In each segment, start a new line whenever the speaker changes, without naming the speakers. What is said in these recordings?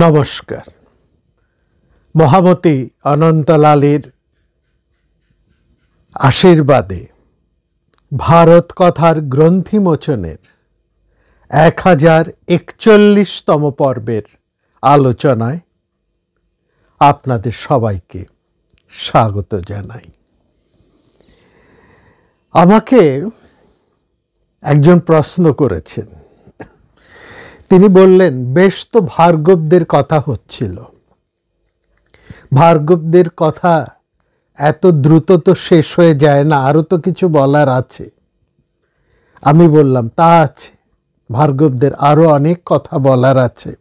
নমস্কার। মহামতি অনন্তলালের আশীর্বাদে ভারত কথার গ্রন্থিমোচনের 1041তম পর্বের আলোচনায় আপনাদের সবাইকে স্বাগত জানাই। আমাকে একজন প্রশ্ন করেছেন। তিনি বললেন, বেশ তো ভার্গবদের কথা হচ্ছিল, ভার্গবদের কথা এত দ্রুত তো শেষ হয়ে যায় না, আরও তো কিছু বলার আছে। আমি বললাম, তা আছে, ভার্গবদের আরও অনেক কথা বলার আছে।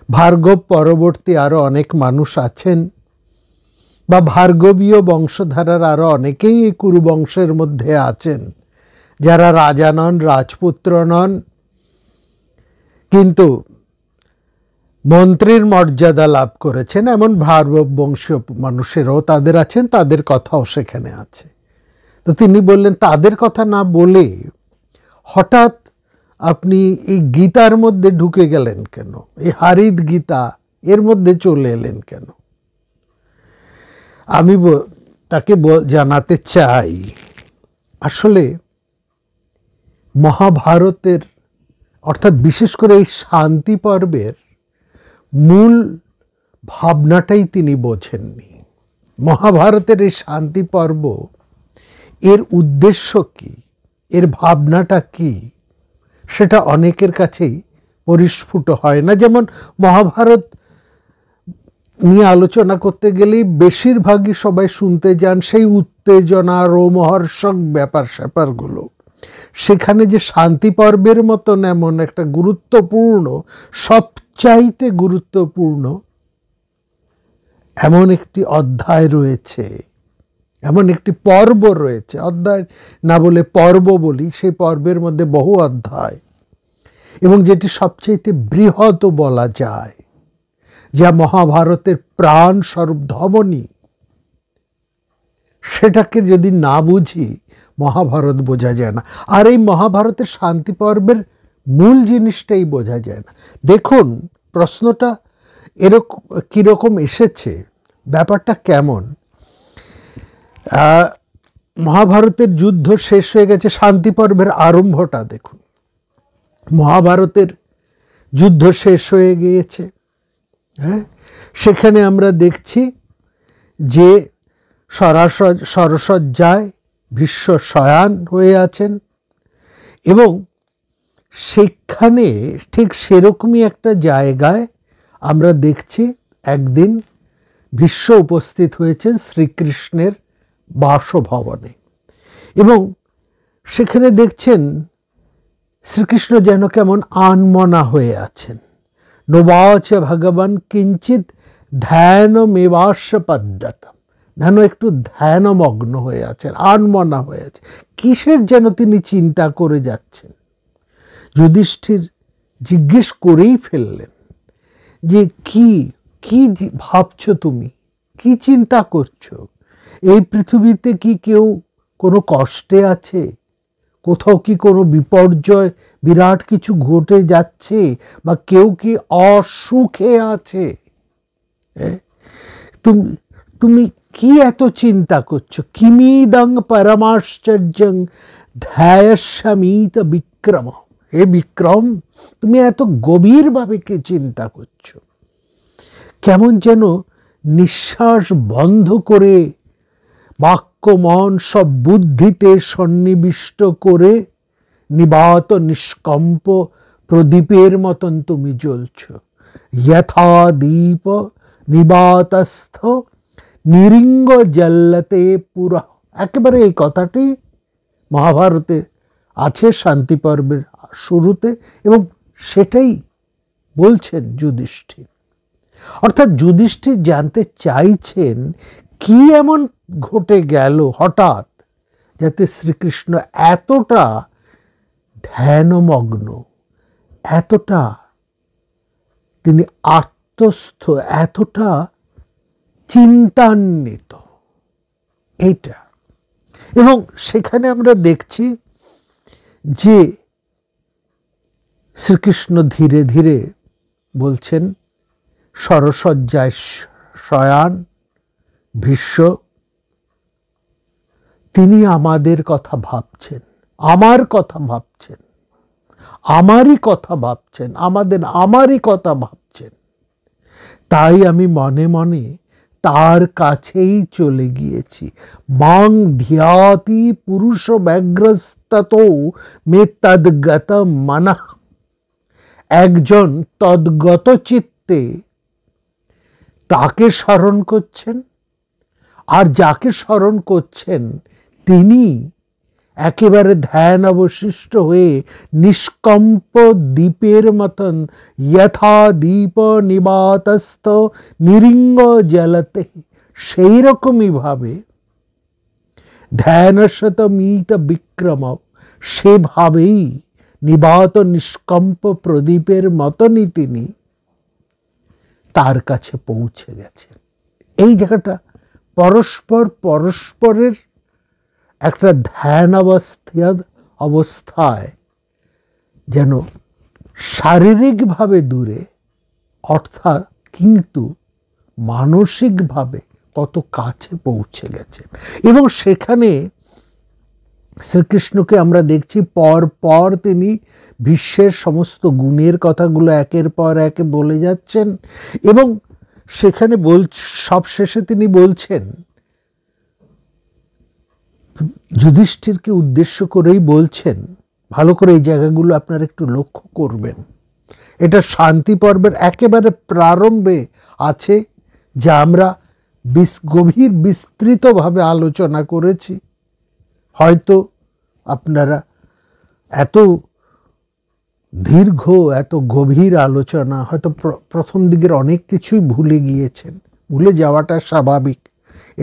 ভার্গব পরবর্তী আরও অনেক মানুষ আছেন, বা ভার্গবীয় বংশধারার আরও অনেকেই এই কুরু বংশের মধ্যে আছেন, যারা রাজা নন, রাজপুত্র নন, কিন্তু মন্ত্রীর মর্যাদা লাভ করেছেন। এমন ভার্গব বংশীয় মানুষেরও তাদের আছেন, তাদের কথাও সেখানে আছে। তো তিনি বললেন, তাদের কথা না বলে হঠাৎ আপনি এই গীতার মধ্যে ঢুকে গেলেন কেন? এই হারিত গীতা এর মধ্যে চলে এলেন কেন? আমি তাকে জানাতে চাই, আসলে মহাভারতের অর্থাৎ বিশেষ করে এই শান্তি পর্বের মূল ভাবনাটাই তিনি বোঝেননি। মহাভারতের এই শান্তি পর্ব, এর উদ্দেশ্য কি, এর ভাবনাটা কি, সেটা অনেকের কাছেই পরিস্ফুট হয় না। যেমন মহাভারত নিয়ে আলোচনা করতে গেলেই বেশিরভাগই সবাই শুনতে যান সেই উত্তেজনা, রোমহর্ষক ব্যাপার স্যাপারগুলো। সেখানে যে শান্তি পর্বের মতন এমন একটা গুরুত্বপূর্ণ, সবচাইতে গুরুত্বপূর্ণ এমন একটি অধ্যায় রয়েছে, এমন একটি পর্ব রয়েছে, অধ্যায় না বলে পর্ব বলি, সেই পর্বের মধ্যে বহু অধ্যায়, এবং যেটি সবচাইতে বৃহৎ বলা যায়, যা মহাভারতের প্রাণ স্বরূপ ধমনী, সেটাকে যদি না বুঝি মহাভারত বোঝা যায় না। আর এই মহাভারতের শান্তি পর্বের মূল জিনিসটাই বোঝা যায় না। দেখুন, প্রশ্নটা এরকম কীরকম এসেছে, ব্যাপারটা কেমন। মহাভারতের যুদ্ধ শেষ হয়ে গেছে, শান্তি পর্বের আরম্ভটা দেখুন। মহাভারতের যুদ্ধ শেষ হয়ে গিয়েছে, হ্যাঁ, সেখানে আমরা দেখছি যে সরসজ্জায় ভীষ্ম শয়ান হয়ে আছেন, এবং সেখানে ঠিক সেরকমই একটা জায়গায় আমরা দেখছি একদিন ভীষ্ম উপস্থিত হয়েছেন শ্রীকৃষ্ণের বাসভবনে, এবং সেখানে দেখছেন শ্রীকৃষ্ণ যেন কেমন আনমনা হয়ে আছেন। নোবাচ ভগবান কিঞ্চিত ধ্যানমেবাস্য পদ্যতম, যেন একটু ধ্যানমগ্ন হয়ে আছেন, আনমনা হয়ে আছে। কিসের যেন তিনি চিন্তা করে যাচ্ছেন। যুধিষ্ঠির জিজ্ঞেস করেই ফেললেন যে কি কি ভাবছো তুমি, কি চিন্তা করছো? এই পৃথিবীতে কি কেউ কোনো কষ্টে আছে? কোথাও কি কোনো বিপর্যয়, বিরাট কিছু ঘটে যাচ্ছে, বা কেউ কি অসুখে আছে? তুমি কি এত চিন্তা করছো? কিমিদং পরমাশ্চর্যং ধ্যায়স্যামিত বিক্রম। হে বিক্রম, তুমি এত গভীরভাবে কি চিন্তা করছো? কেমন যেন নিঃশ্বাস বন্ধ করে বাক্য মন সব বুদ্ধিতে সন্নিবিষ্ট করে নিবাত নিষ্কম্প প্রদীপের মতন তুমি জ্বলছ। যথা দীপ নিবাতস্থ নিরিঙ্গ জ্বলতে পুরা। একেবারে এই কথাটি মহাভারতে আছে শান্তি পর্বের শুরুতে, এবং সেটাই বলছেন যুধিষ্ঠির। অর্থাৎ যুধিষ্ঠির জানতে চাইছেন কি এমন ঘটে গেল হঠাৎ, যাতে শ্রীকৃষ্ণ এতটা ধ্যানমগ্ন, এতটা তিনি আত্মস্থ, এতটা চিন্তান্বিত, এইটা। এবং সেখানে আমরা দেখছি যে শ্রীকৃষ্ণ ধীরে ধীরে বলছেন, সরসজ্জায় শয়ান ভীষ্ম, তিনি আমাদের কথা ভাবছেন, আমার কথা ভাবছেন, আমারই কথা ভাবছেন, আমারই কথা ভাবছেন। তাই আমি মনে মনে তার কাছেই চলে গিয়েছি। মাং ধিয়াতি পুরুষ ব্যাঘ্রস্ততো মে তদ্গত মনঃ। একজন তদ্গত চিত্তে তাকে স্মরণ করছেন, আর যাকে স্মরণ করছেন তিনি একেবারে ধ্যান অবশিষ্ট হয়ে নিষ্কম্প দ্বীপের মতন যথা দীপ নিবাতস্থ নিরিঙ্গ জলতে, সেই রকমই ভাবে ধ্যানশতমিত বিক্রম, সেভাবেই নিবাত নিষ্কম্প প্রদীপের মতনই তিনি তার কাছে পৌঁছে গেছেন। এই জায়গাটা পরস্পরের একটা ধ্যান অবস্থায় যেন শারীরিকভাবে দূরে, অর্থাৎ কিন্তু মানসিকভাবে কত কাছে পৌঁছে গেছেন। এবং সেখানে শ্রীকৃষ্ণকে আমরা দেখছি পর পর তিনি বিশ্বের সমস্ত গুণের কথাগুলো একের পর একে বলে যাচ্ছেন, এবং সেখানে সবশেষে তিনি বলছেন, যুধিষ্ঠিরকে উদ্দেশ্য করেই বলছেন। ভালো করে এই জায়গাগুলো আপনারা একটু লক্ষ্য করবেন। এটা শান্তি পর্বের একেবারে প্রারম্ভে আছে, যা আমরা গভীর বিস্তৃতভাবে আলোচনা করেছি। হয়তো আপনারা এত দীর্ঘ, এত গভীর আলোচনা হয়তো প্রথম দিকের অনেক কিছুই ভুলে গিয়েছেন। ভুলে যাওয়াটা স্বাভাবিক,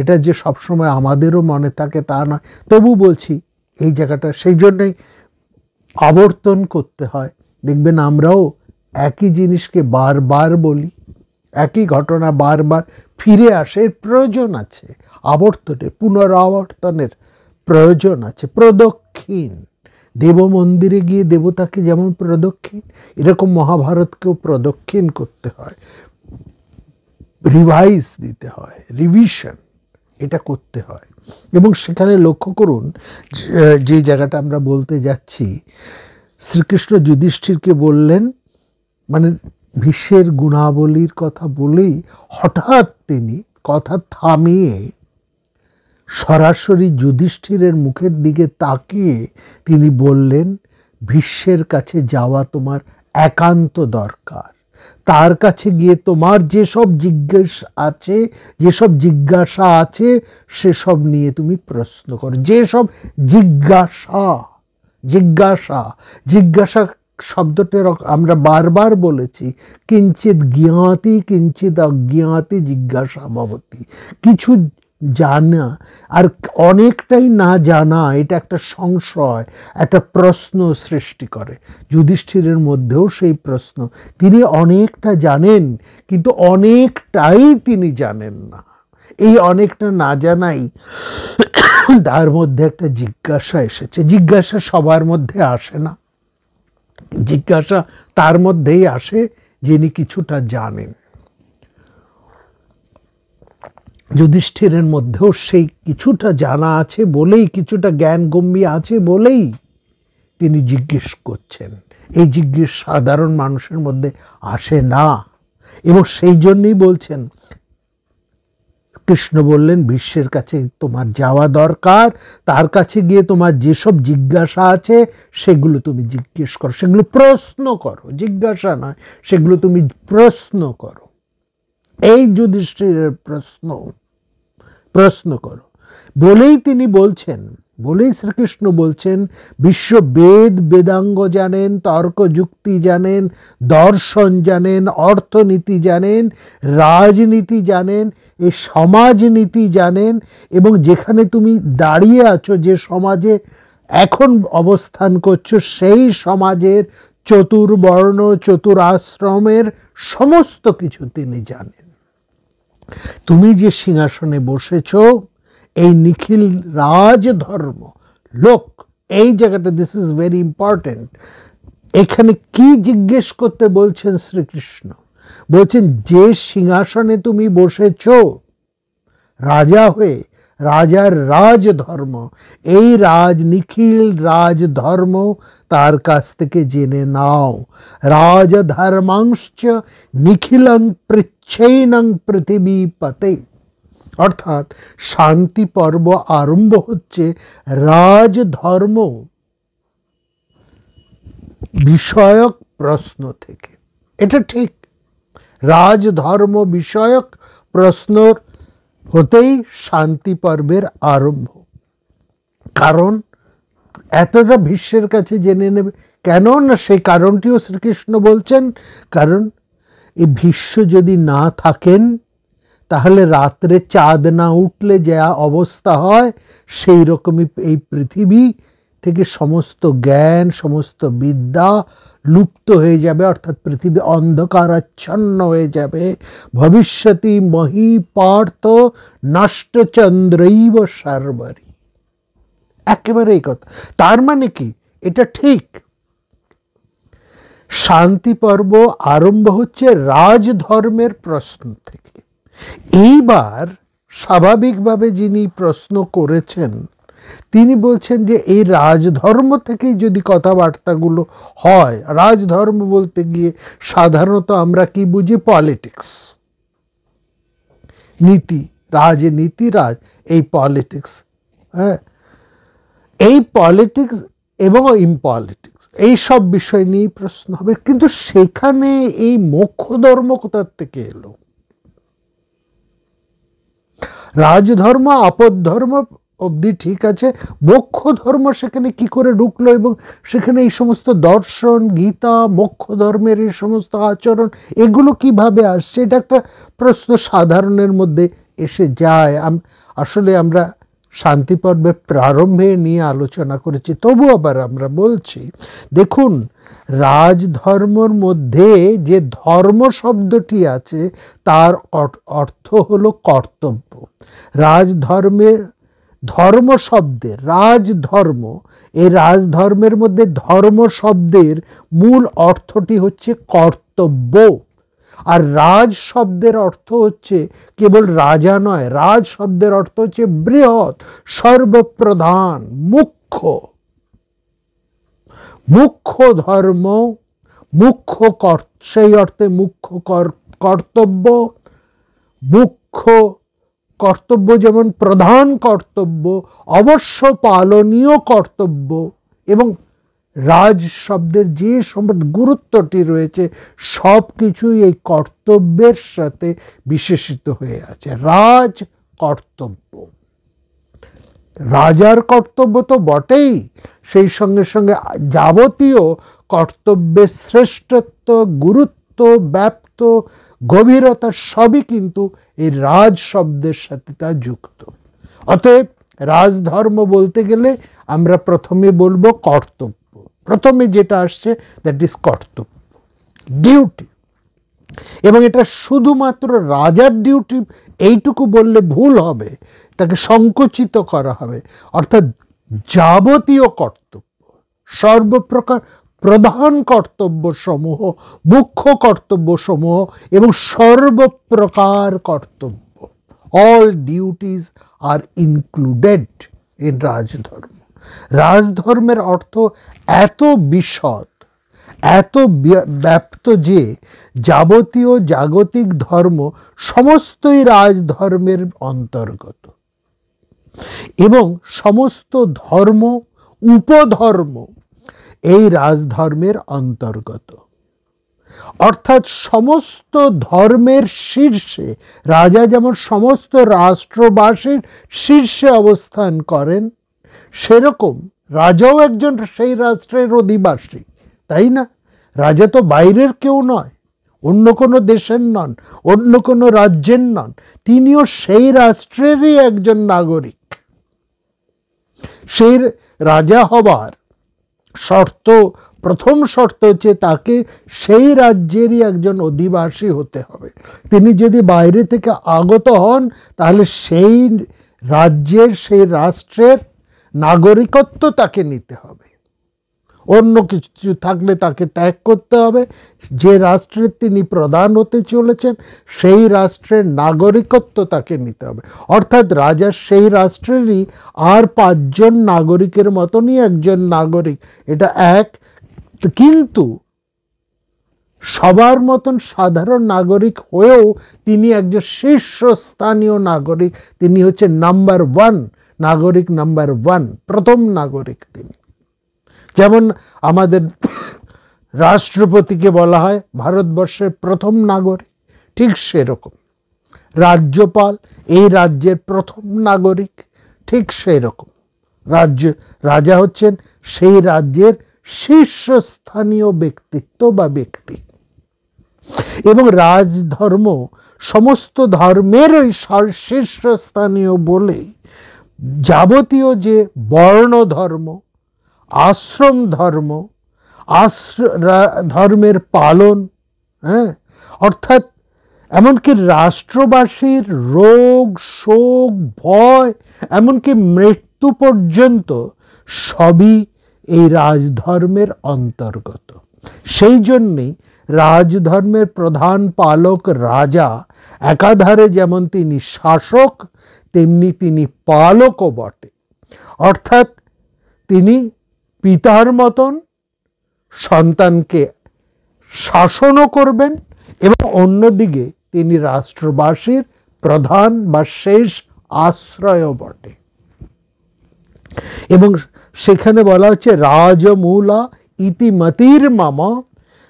এটা যে সবসময় আমাদেরও মনে থাকে তা নয়। তবু বলছি এই জায়গাটা, সেই জন্যই আবর্তন করতে হয়। দেখবেন আমরাও একই জিনিসকে বারবার বলি, একই ঘটনা বারবার ফিরে আসে, এর প্রয়োজন আছে। আবর্তনের, পুনরাবর্তনের প্রয়োজন আছে। প্রদক্ষিণ, দেব মন্দিরে গিয়ে দেবতাকে যেমন প্রদক্ষিণ, এরকম মহাভারতকেও প্রদক্ষিণ করতে হয়, রিভাইজ দিতে হয়, রিভিশন এটা করতে হয়। এবং সেখানে লক্ষ্য করুন যে জায়গাটা আমরা বলতে যাচ্ছি, শ্রীকৃষ্ণ যুধিষ্ঠিরকে বললেন, মানে ভীষ্মের গুণাবলীর কথা বলেই হঠাৎ তিনি কথা থামিয়ে সরাসরি যুধিষ্ঠিরের মুখের দিকে তাকিয়ে তিনি বললেন, ভীষ্মের কাছে যাওয়া তোমার একান্ত দরকার। তার কাছে গিয়ে তোমার যেসব জিজ্ঞাসা আছে সেসব নিয়ে তুমি প্রশ্ন করো। যেসব জিজ্ঞাসা শব্দটা আমরা বারবার বলেছি, কিঞ্চিত জ্ঞাতি কিঞ্চিত অজ্ঞাতি জিজ্ঞাসা ভবতি। কিছু জানা আর অনেকটাই না জানা, এটা একটা সংশয়, একটা প্রশ্ন সৃষ্টি করে। যুধিষ্ঠিরের মধ্যেও সেই প্রশ্ন, তিনি অনেকটা জানেন কিন্তু অনেকটাই তিনি জানেন না। এই অনেকটা না জানাই তার মধ্যে একটা জিজ্ঞাসা এসেছে। জিজ্ঞাসা সবার মধ্যে আসে না, জিজ্ঞাসা তার মধ্যেই আসে যিনি কিছুটা জানেন। যুধিষ্ঠিরের মধ্যেও সেই কিছুটা জানা আছে বলেই, কিছুটা জ্ঞানগম্যি আছে বলেই তিনি জিজ্ঞেস করছেন। এই জিজ্ঞেস সাধারণ মানুষের মধ্যে আসে না, এবং সেই জন্যই বলছেন, কৃষ্ণ বললেন ভীষ্মের কাছে তোমার যাওয়া দরকার। তার কাছে গিয়ে তোমার যেসব জিজ্ঞাসা আছে সেগুলো তুমি জিজ্ঞেস করো, সেগুলো প্রশ্ন করো, জিজ্ঞাসা নয়, সেগুলো তুমি প্রশ্ন করো। এই যুধিষ্ঠিরের প্রশ্ন করো বলেই তিনি বলছেন, বলেই শ্রীকৃষ্ণ বলছেন, বিশ্ব বেদাঙ্গ জানেন, তর্ক যুক্তি জানেন, দর্শন জানেন, অর্থনীতি জানেন, রাজনীতি জানেন, এই সমাজনীতি জানেন, এবং যেখানে তুমি দাঁড়িয়ে আছো, যে সমাজে এখন অবস্থান করছো, সেই সমাজের চতুর্বর্ণ চতুরাশ্রমের সমস্ত কিছু তিনি জানেন। তুমি যে সিংহাসনে বসেছ, এই নিখিল রাজধর্ম লোক, এই জায়গাটা, দিস ইজ ভেরি ইম্পর্টেন্ট। এখানে কি জিজ্ঞেস করতে বলছেন শ্রীকৃষ্ণ? বলছেন যে সিংহাসনে তুমি বসেছ রাজা হয়ে, রাজার রাজধর্ম, এই নিখিল রাজধর্ম তার কাছ থেকে জেনে নাও। রাজধর্মাংশ্চ নিখিলং পৃচ্ছৈনং পৃথিবীপতে। অর্থাৎ শান্তি পর্ব আরম্ভ হচ্ছে রাজধর্ম বিষয়ক প্রশ্ন থেকে। এটা ঠিক, রাজধর্ম বিষয়ক প্রশ্ন হতেই শান্তি পর্বের আরম্ভ। কারণ এতটা ভীষ্মের কাছে জেনে নেবে কেন না, সেই কারণটিও শ্রীকৃষ্ণ বলছেন। কারণ এই ভীষ্ম যদি না থাকেন তাহলে রাত্রে চাঁদ না উঠলে যা অবস্থা হয় সেই রকমই এই পৃথিবী থেকে সমস্ত জ্ঞান, সমস্ত বিদ্যা লুপ্ত হয়ে যাবে, অর্থাৎ পৃথিবী অন্ধকারাচ্ছন্ন হয়ে যাবে। ভবিষ্যতি মহি পার্থ নষ্টচন্দ্রৈব সর্বরি। একেবারে এই কথা। তার মানে কি, এটা ঠিক। শান্তি পর্ব আরম্ভ হচ্ছে রাজধর্মের প্রশ্ন থেকে। এইবার স্বাভাবিকভাবে যিনি প্রশ্ন করেছেন তিনি বলছেন যে এই রাজধর্ম থেকেই যদি কথাবার্তাগুলো হয়, রাজধর্ম বলতে গিয়ে সাধারণত আমরা কি বুঝি? পলিটিক্স, নীতি, রাজনীতি, এই পলিটিক্স, হ্যাঁ, এই পলিটিক্স এবং ইমপলিটিক্স, এই সব বিষয় নিয়েই প্রশ্ন হবে। কিন্তু সেখানে এই মোক্ষ ধর্ম কোথার থেকে এলো? রাজধর্ম আপদ ধর্ম অবধি ঠিক আছে, মোক্ষ ধর্ম সেখানে কি করে ঢুকলো? এবং সেখানে এই সমস্ত দর্শন, গীতা, মোক্ষ ধর্মের এই সমস্ত আচরণ, এগুলো কিভাবে আসছে? এটা একটা প্রশ্ন সাধারণের মধ্যে এসে যায়। আসলে আমরা শান্তি পর্বে প্রারম্ভে নিয়ে আলোচনা করেছি, তবু আবার আমরা বলছি। দেখুন, রাজধর্মর মধ্যে যে ধর্ম শব্দটি আছে তার অর্থ হলো কর্তব্য। রাজধর্মের ধর্ম শব্দের রাজধর্ম, এই রাজধর্মের মধ্যে ধর্ম শব্দের মূল অর্থটি হচ্ছে কর্তব্য। আর রাজ শব্দের অর্থ হচ্ছে কেবল রাজা নয়, রাজ শব্দের অর্থ হচ্ছে বৃহৎ, সর্বপ্রধান, মুখ্য। মুখ্য ধর্ম, মুখ্য সেই অর্থে মুখ্য কর্তব্য। মুখ্য কর্তব্য যেমন প্রধান কর্তব্য, অবশ্য পালনীয় কর্তব্য, এবং রাজ শব্দের যে গুরুত্বটি রয়েছে সব কিছুই এই কর্তব্যের সাথে বিশেষিত হয়ে আছে। রাজ কর্তব্য, রাজার কর্তব্য তো বটেই, সেই সঙ্গে সঙ্গে যাবতীয় কর্তব্যের শ্রেষ্ঠত্ব, গুরুত্ব, ব্যাপ্ত, গভীরতা সবই কিন্তু এই রাজ শব্দের সাথে তা যুক্ত। অতএব রাজধর্ম বলতে গেলে আমরা প্রথমে বলবো কর্তব্য। প্রথমে যেটা আসছে দ্যাট ইজ কর্তব্য, ডিউটি। এবং এটা শুধুমাত্র রাজার ডিউটি এইটুকু বললে ভুল হবে, তাকে সংকুচিত করা হবে। অর্থাৎ যাবতীয় কর্তব্য, সর্বপ্রকার প্রধান কর্তব্য সমূহ, মুখ্য কর্তব্য সমূহ এবং সর্বপ্রকার কর্তব্য, all duties are included in rajdharma. রাজধর্মের অর্থ এত বিশদ, এত ব্যাপ্ত যে যাবতীয় জাগতিক ধর্ম সমস্তই রাজধর্মের অন্তর্গত, এবং সমস্ত ধর্ম, উপধর্ম এই রাজধর্মের অন্তর্গত। অর্থাৎ সমস্ত ধর্মের শীর্ষে রাজা যেমন সমস্ত রাষ্ট্রবাসীর শীর্ষে অবস্থান করেন, সেরকম রাজাও একজন সেই রাষ্ট্রের অধিবাসী, তাই না? রাজা তো বাইরের কেউ নয়, অন্য কোনো দেশের নন, অন্য কোনো রাজ্যের নন, তিনিও সেই রাষ্ট্রেরই একজন নাগরিক। সেই রাজা হবার শর্ত, প্রথম শর্ত হচ্ছে তাকে সেই রাজ্যেরই একজন অধিবাসী হতে হবে। তিনি যদি বাইরে থেকে আগত হন তাহলে সেই রাজ্যের, সেই রাষ্ট্রের নাগরিকত্ব তাকে নিতে হবে। অন্য কিছু থাকলে তাকে ত্যাগ করতে হবে। যে রাষ্ট্রের তিনি প্রধান হতে চলেছেন সেই রাষ্ট্রের নাগরিকত্ব তাকে নিতে হবে। অর্থাৎ রাজা সেই রাষ্ট্রেরই আর 5 জন নাগরিকের মতনই একজন নাগরিক, এটা এক। কিন্তু সবার মতন সাধারণ নাগরিক হয়েও তিনি একজন শীর্ষস্থানীয় নাগরিক, তিনি হচ্ছে নাম্বার 1 নাগরিক, নাম্বার 1 প্রথম নাগরিক তিনি। যেমন আমাদের রাষ্ট্রপতিকে বলা হয় ভারতবর্ষের প্রথম নাগরিক, ঠিক সেরকম রাজ্যপাল এই রাজ্যের প্রথম নাগরিক, ঠিক সেরকম রাজা হচ্ছেন সেই রাজ্যের শীর্ষস্থানীয় ব্যক্তিত্ব বা ব্যক্তি। এবং রাজধর্ম সমস্ত ধর্মের শীর্ষস্থানীয় বলে যাবতীয় যে বর্ণ ধর্ম, আশ্রম ধর্ম, ধর্মের পালন, অর্থাৎ এমনকি রাষ্ট্রবাসীর রোগ শোক ভয় এমনকি মৃত্যু পর্যন্ত সবই এই রাজধর্মের অন্তর্গত। সেই জন্যেই রাজধর্মের প্রধান পালক রাজা একাধারে যেমন তিনি শাসক তেমনি তিনি পালকও বটে। অর্থাৎ তিনি পিতার মতন সন্তানকে শাসনও করবেন এবং অন্যদিকে তিনি রাষ্ট্রবাসীর প্রধান বা শেষ আশ্রয়ও বটে। এবং সেখানে বলা হচ্ছে রাজমূলা ইতিমতির মম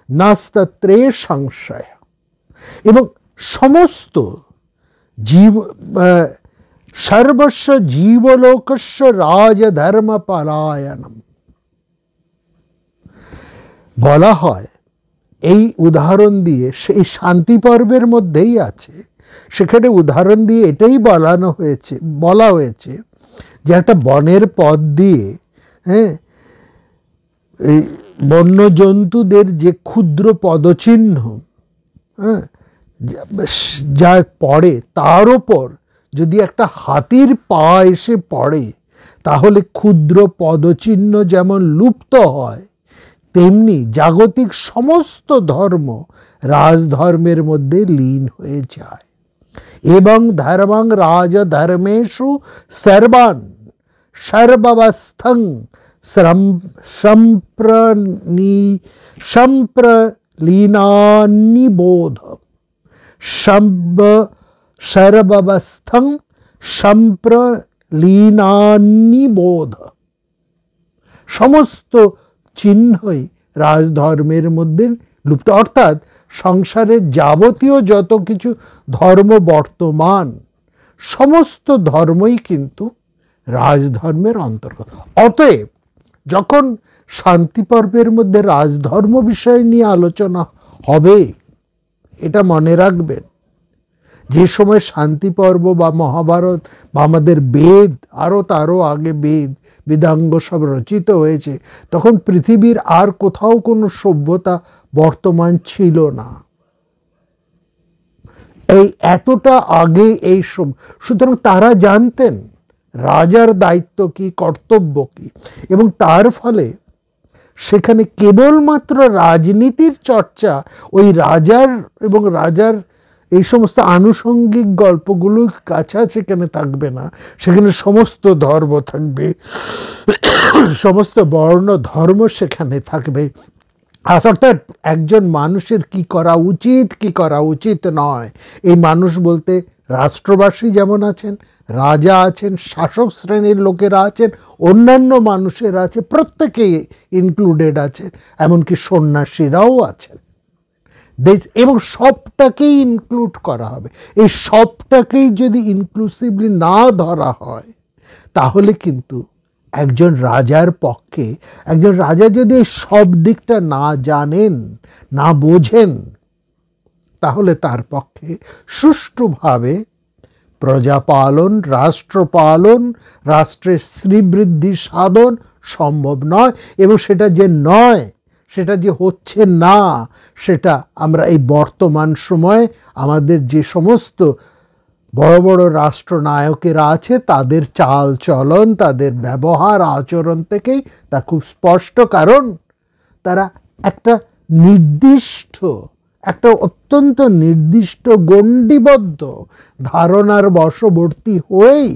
নাস্তত্রে সংশয়। এবং সমস্ত সর্বস্ব জীবলোকস্য রাজধর্ম পলায়নম বলা হয়। এই উদাহরণ দিয়ে সেই শান্তি পর্বের মধ্যেই আছে, সেখানে উদাহরণ দিয়ে এটাই বলা হয়েছে যে একটা বনের পথ দিয়ে এই বন্য জন্তুদের যে ক্ষুদ্র পদচিহ্ন যা পড়ে তার ওপর যদি একটা হাতির পা এসে পড়ে তাহলে ক্ষুদ্র পদচিহ্ন যেমন লুপ্ত হয়, তেমনি জাগতিক সমস্ত ধর্ম রাজধর্মের মধ্যে লীন হয়ে যায়। এবং ধর্মং রাজধর্মেষু সর্বান সর্বাবস্থং সম্প্রলীনান্নিবোধ সর্বাবস্থং সম্প্রলীনান্নিবোধ। সমস্ত চিহ্নই রাজধর্মের মধ্যে লুপ্ত। অর্থাৎ সংসারের যাবতীয় যত কিছু ধর্ম বর্তমান সমস্ত ধর্মই কিন্তু রাজধর্মের অন্তর্গত। অতএব যখন শান্তি পর্বের মধ্যে রাজধর্ম বিষয় নিয়ে আলোচনা হবে, এটা মনে রাখবেন, যে সময় শান্তি পর্ব বা মহাভারত বা আমাদের বেদ, তারও আগে বেদাঙ্গ সব রচিত হয়েছে, তখন পৃথিবীর আর কোথাও কোনো সভ্যতা বর্তমান ছিল না। এই এতটা আগে এই সব, সুতরাং তারা জানতেন রাজার দায়িত্ব কি, কর্তব্য কি, এবং তার ফলে সেখানে কেবলমাত্র রাজনীতির চর্চা ওই রাজার এবং রাজার এই সমস্ত আনুষঙ্গিক গল্পগুলো কাছা সেখানে থাকবে না। সেখানে সমস্ত ধর্ম থাকবে, সমস্ত বর্ণ ধর্ম সেখানে থাকবে। অর্থাৎ একজন মানুষের কি করা উচিত কি করা উচিত নয়, এই মানুষ বলতে রাষ্ট্রবাসী যেমন আছেন, রাজা আছেন, শাসক শ্রেণীর লোকেরা আছেন, অন্যান্য মানুষেরা আছে, প্রত্যেকেই ইনক্লুডেড আছেন, এমনকি সন্ন্যাসীরাও আছেন। এবং সবটাকেই ইনক্লুড করা হবে। এই সবটাকেই যদি ইনক্লুসিভলি না ধরা হয় তাহলে কিন্তু একজন রাজার পক্ষে, একজন রাজা যদি এই সব দিকটা না জানেন না বোঝেন, তাহলে তার পক্ষে সুষ্ঠুভাবে প্রজাপালন, রাষ্ট্রপালন, রাষ্ট্রের শ্রীবৃদ্ধি সাধন সম্ভব নয়। এবং সেটা যে নয়, সেটা যে হচ্ছে না, সেটা আমরা এই বর্তমান সময়ে আমাদের যে সমস্ত বড় বড় রাষ্ট্রনায়কেরা আছে তাদের চাল চলন, তাদের ব্যবহার আচরণ থেকেই তা খুব স্পষ্ট। কারণ তারা একটা নির্দিষ্ট, একটা অত্যন্ত নির্দিষ্ট গণ্ডিবদ্ধ ধারণার বশবর্তী হয়েই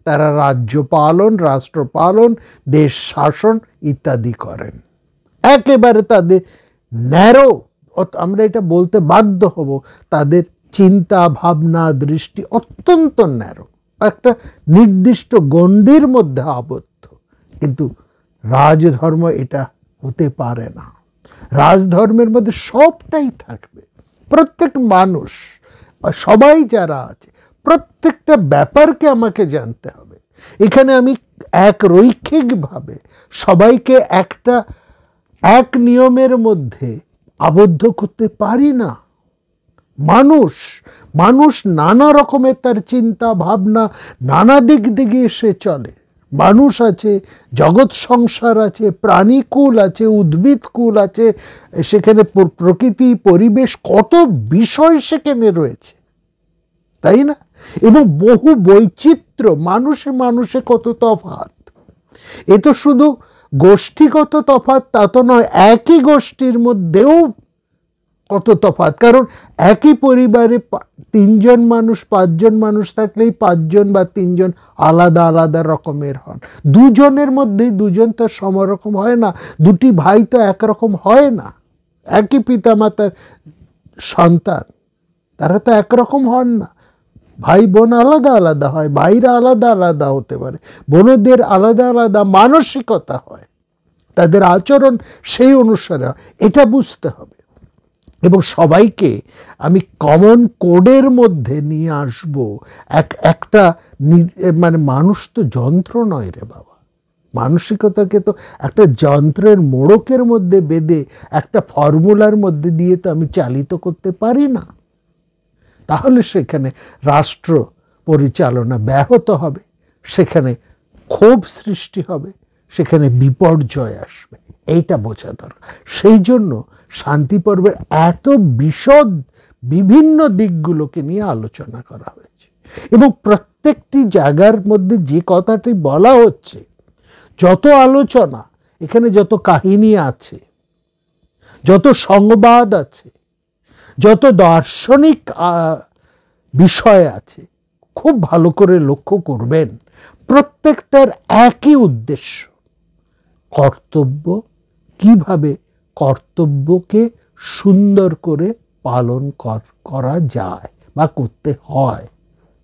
তারা রাজ্য পালন, রাষ্ট্র পালন, দেশ শাসন ইত্যাদি করেন। একেবারে তাদের ন্যারো, আমরা এটা বলতে বাধ্য হব, তাদের চিন্তা ভাবনা দৃষ্টি অত্যন্ত ন্যারো, একটা নির্দিষ্ট গণ্ডির মধ্যে আবদ্ধ। কিন্তু রাজধর্ম এটা হতে পারে না। রাজধর্মের মধ্যে সবটাই থাকবে। প্রত্যেক মানুষ, সবাই যারা আছে, প্রত্যেকটা ব্যাপারকে আমাকে জানতে হবে। এখানে আমি এক রৈখিকভাবে সবাইকে এক নিয়মের মধ্যে আবদ্ধ করতে পারি না। মানুষ নানা রকমের তার চিন্তা ভাবনা, নানা দিক দিকে এসে চলে। মানুষ আছে, জগৎ সংসার আছে, প্রাণীকুল আছে, উদ্ভিদকুল আছে, সেখানে প্রকৃতি পরিবেশ, কত বিষয় সেখানে রয়েছে, তাই না? এবং বহু বৈচিত্র্য, মানুষে কত তফাৎ। এ তো শুধু গোষ্ঠীগত তফাৎ তা তো নয়, একই গোষ্ঠীর মধ্যেও কত তফাৎ। কারণ একই পরিবারে 3 জন মানুষ, 5 জন মানুষ থাকলেই 5 জন বা 3 জন আলাদা আলাদা রকমের হন। 2 জনের মধ্যেই 2 জন তো সমরকম হয় না, 2টি ভাই তো একরকম হয় না। একই পিতামাতার সন্তান, তারা তো একরকম হন না। ভাই বোন আলাদা আলাদা হয়, ভাইরা আলাদা আলাদা হতে পারে, বোনদের আলাদা আলাদা মানসিকতা হয়, তাদের আচরণ সেই অনুসারে হয়। এটা বুঝতে হবে। এবং সবাইকে আমি কমন কোডের মধ্যে নিয়ে আসবো। একটা মানে মানুষ তো যন্ত্র নয় রে বাবা। মানসিকতাকে তো একটা যন্ত্রের মোড়কের মধ্যে বেঁধে একটা ফর্মুলার মধ্যে দিয়ে তো আমি চালিত করতে পারি না। তাহলে সেখানে রাষ্ট্র পরিচালনা ব্যাহত হবে, সেখানে ক্ষোভ সৃষ্টি হবে, সেখানে বিপর্যয় আসবে। এইটা বোঝা দরকার। সেই জন্য শান্তি পর্বের এত বিশদ বিভিন্ন দিকগুলোকে নিয়ে আলোচনা করা হয়েছে। এবং প্রত্যেকটি জায়গার মধ্যে যে কথাটি বলা হচ্ছে, যত আলোচনা, এখানে যত কাহিনী আছে, যত সংবাদ আছে, যত দার্শনিক বিষয় আছে, খুব ভালো করে লক্ষ্য করবেন, প্রত্যেকটার একই উদ্দেশ্য, কর্তব্য, কিভাবে কর্তব্যকে সুন্দর করে পালন করা যায় বা করতে হয়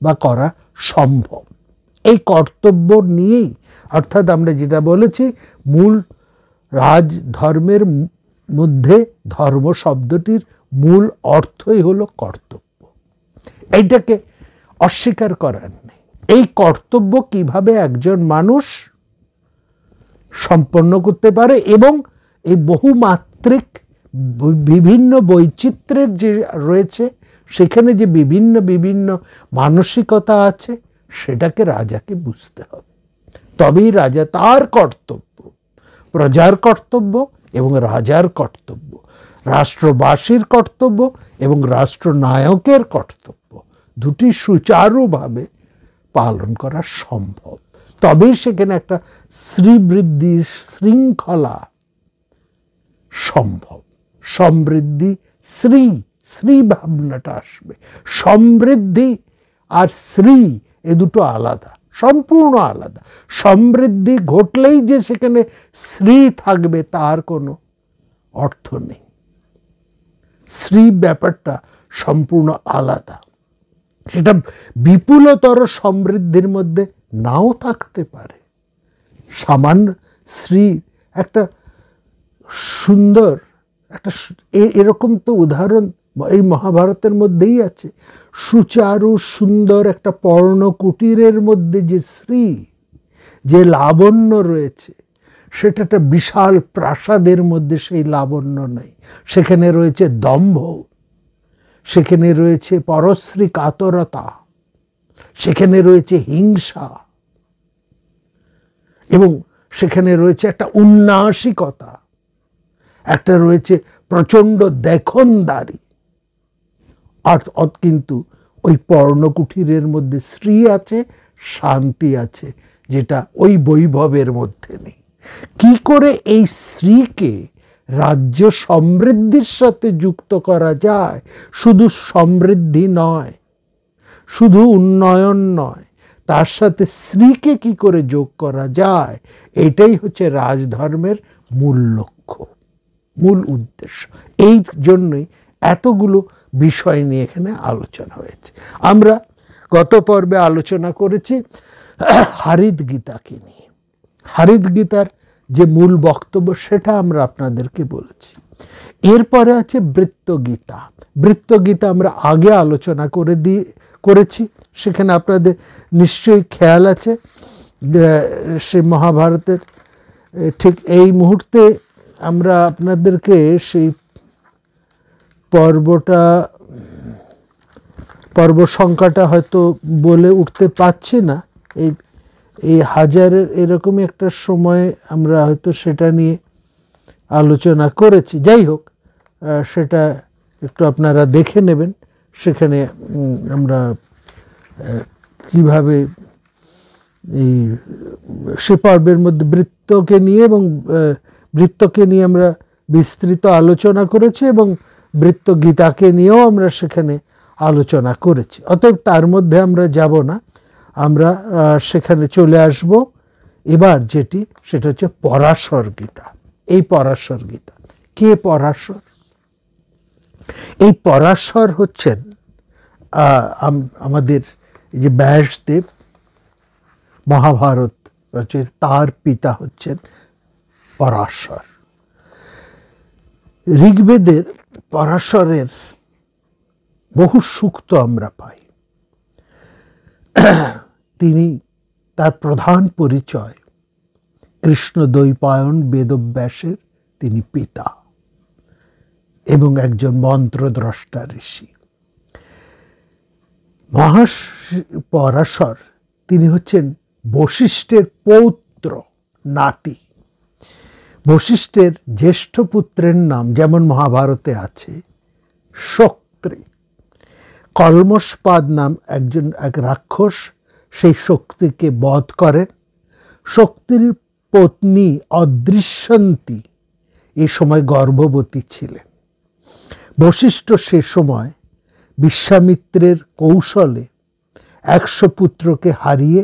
বা করা সম্ভব। এই কর্তব্য নিয়েই, অর্থাৎ আমরা যেটা বলেছি, মূল রাজধর্মের মধ্যে ধর্ম শব্দটির মূল অর্থই হলো কর্তব্য। এইটাকে অস্বীকার করার নেই। এই কর্তব্য কিভাবে একজন মানুষ সম্পন্ন করতে পারে, এবং এই বহুমাত্রিক বিভিন্ন বৈচিত্র্যের যে রয়েছে, সেখানে যে বিভিন্ন বিভিন্ন মানসিকতা আছে, সেটাকে রাজাকে বুঝতে হবে। তবেই রাজা তার কর্তব্য, প্রজার কর্তব্য এবং রাজার কর্তব্য, রাষ্ট্রবাসীর কর্তব্য এবং রাষ্ট্রনায়কের কর্তব্য, দুটি সুচারুভাবে পালন করা সম্ভব। তবেই সেখানে একটা শ্রীবৃদ্ধি, শৃঙ্খলা সম্ভব। সমৃদ্ধি, শ্রী ভাবনাটা আসবে। সমৃদ্ধি আর শ্রী এ দুটো আলাদা, সম্পূর্ণ আলাদা। সমৃদ্ধি ঘটলেই যে সেখানে শ্রী থাকবে তার কোনো অর্থ নেই। শ্রী ব্যাপারটা সম্পূর্ণ আলাদা। সেটা বিপুলতর সমৃদ্ধির মধ্যে নাও থাকতে পারে। সামান্য শ্রী একটা সুন্দর একটা এরকম তো উদাহরণ এই মহাভারতের মধ্যেই আছে। সুচারু সুন্দর একটা পর্ণকুটিরের মধ্যে যে শ্রী, যে লাবণ্য রয়েছে, সেটা একটা বিশাল প্রাসাদের মধ্যে সেই লাবণ্য নেই। সেখানে রয়েছে দম্ভ, সেখানে রয়েছে পরশ্রী কাতরতা, সেখানে রয়েছে হিংসা, এবং সেখানে রয়েছে একটা উন্নাসিকতা, একটা রয়েছে প্রচণ্ড দেখনদারি। আর কিন্তু ওই পর্ণকুটিরের মধ্যে শ্রী আছে, শান্তি আছে, যেটা ওই বৈভবের মধ্যে নেই। কি করে এই শ্রীকে রাজ্য সমৃদ্ধির সাথে যুক্ত করা যায়, শুধু সমৃদ্ধি নয়, শুধু উন্নয়ন নয়, তার সাথে স্ত্রীকে কি করে যোগ করা যায়, এটাই হচ্ছে রাজধর্মের মূল লক্ষ্য, মূল উদ্দেশ্য। এই জন্যই এতগুলো বিষয় নিয়ে এখানে আলোচনা হয়েছে। আমরা গত পর্বে আলোচনা করেছি হারিত গীতাকে নিয়ে। হারিত গীতার যে মূল বক্তব্য সেটা আমরা আপনাদেরকে বলেছি। এরপরে আছে বৃত্তগীতা। বৃত্তগীতা আমরা আগে আলোচনা করেছি, সেখানে আপনাদের নিশ্চয়ই খেয়াল আছে। সে মহাভারতের ঠিক এই মুহূর্তে আমরা আপনাদেরকে সেই পর্ব সংখ্যাটা হয়তো বলে উঠতে পারছি না, এই হাজারের এরকমই একটা সময় আমরা হয়তো সেটা নিয়ে আলোচনা করেছি। যাই হোক, সেটা একটু আপনারা দেখে নেবেন। সেখানে আমরা কিভাবে এই সে পর্বের মধ্যে বৃত্তকে নিয়ে এবং বৃত্তকে নিয়ে আমরা বিস্তৃত আলোচনা করেছি এবং বৃত্ত গীতাকে নিয়েও আমরা সেখানে আলোচনা করেছি। অতএব তার মধ্যে আমরা যাব না, আমরা সেখানে চলে আসব এবার যেটি, সেটা হচ্ছে পরাশর গীতা। এই পরাশর গীতা কে পরাশর? এই পরাশর হচ্ছেন আমাদের যে ব্যাসদেব মহাভারত রচয়িতা, তার পিতা হচ্ছেন পরাশর। ঋগ্বেদের পরাশরের বহু সূক্ত আমরা পাই। তিনি, তার প্রধান পরিচয় কৃষ্ণ দ্বৈপায়ন বেদব্যাসের তিনি পিতা এবং একজন মন্ত্রদ্রষ্টা ঋষি। মহর্ষি পরাশর তিনি হচ্ছেন বশিষ্ঠের পৌত্র, নাতি। বশিষ্ঠের জ্যেষ্ঠ পুত্রের নাম যেমন মহাভারতে আছে শক্তি। কলমসপাদ নাম এক রাক্ষস সেই শক্তিকে বধ করেন। শক্তির পত্নী অদৃশ্যন্তী এ সময় গর্ভবতী ছিলেন। বশিষ্ঠ সে সময় বিশ্বামিত্রের কৌশলে 100 পুত্রকে হারিয়ে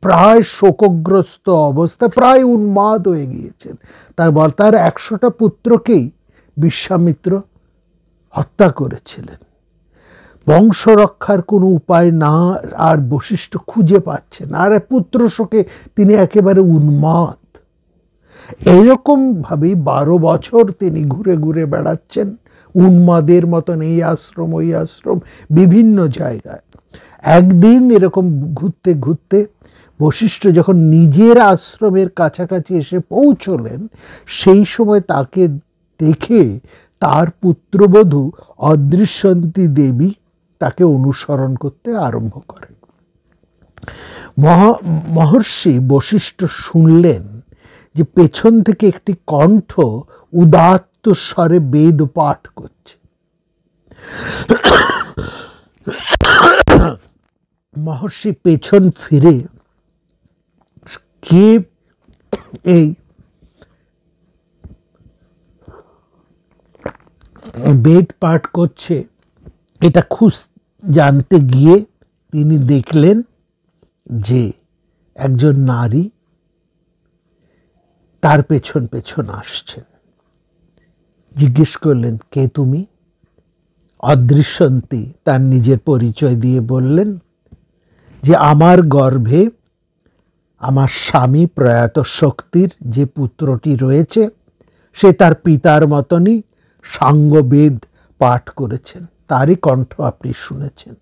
প্রায় শোকগ্রস্ত অবস্থা, প্রায় উন্মাদ হয়ে গিয়েছেন। তার 100টা পুত্রকেই বিশ্বামিত্র হত্যা করেছিলেন। বংশ রক্ষার কোনো উপায় না, আর বশিষ্ঠ খুঁজে পাচ্ছেন, আর পুত্র শোকে তিনি একেবারে উন্মাদ। এইরকম ভাবেই 12 বছর তিনি ঘুরে ঘুরে বেড়াচ্ছেন উন্মাদের মতন, এই আশ্রম ওই আশ্রম, বিভিন্ন জায়গায়। একদিন এরকম ঘুরতে ঘুরতে বশিষ্ঠ যখন নিজের আশ্রমের কাছাকাছি এসে পৌঁছলেন, সেই সময় তাকে দেখে তার পুত্রবধূ অদৃশ্যন্তী দেবী তাকে অনুসরণ করতে আরম্ভ করেন। মহর্ষি বশিষ্ঠ শুনলেন যে পেছন থেকে একটি কণ্ঠ উদাত্ত স্বরে বেদ পাঠ করছে। মহর্ষি পেছন ফিরে কে এই বেদ পাঠ করছে এটা জানতে গিয়ে তিনি দেখলেন যে একজন নারী তার পেছন পেছন আসছেন। জিজ্ঞেস করলেন, কে তুমি? অদৃশ্যন্তী তার নিজের পরিচয় দিয়ে বললেন যে আমার গর্ভে আমার স্বামী প্রয়াত শক্তির যে পুত্রটি রয়েছে সে তার পিতার মতনই সাঙ্গবেদ পাঠ করেছেন, তারই কণ্ঠ আপনি শুনেছেন।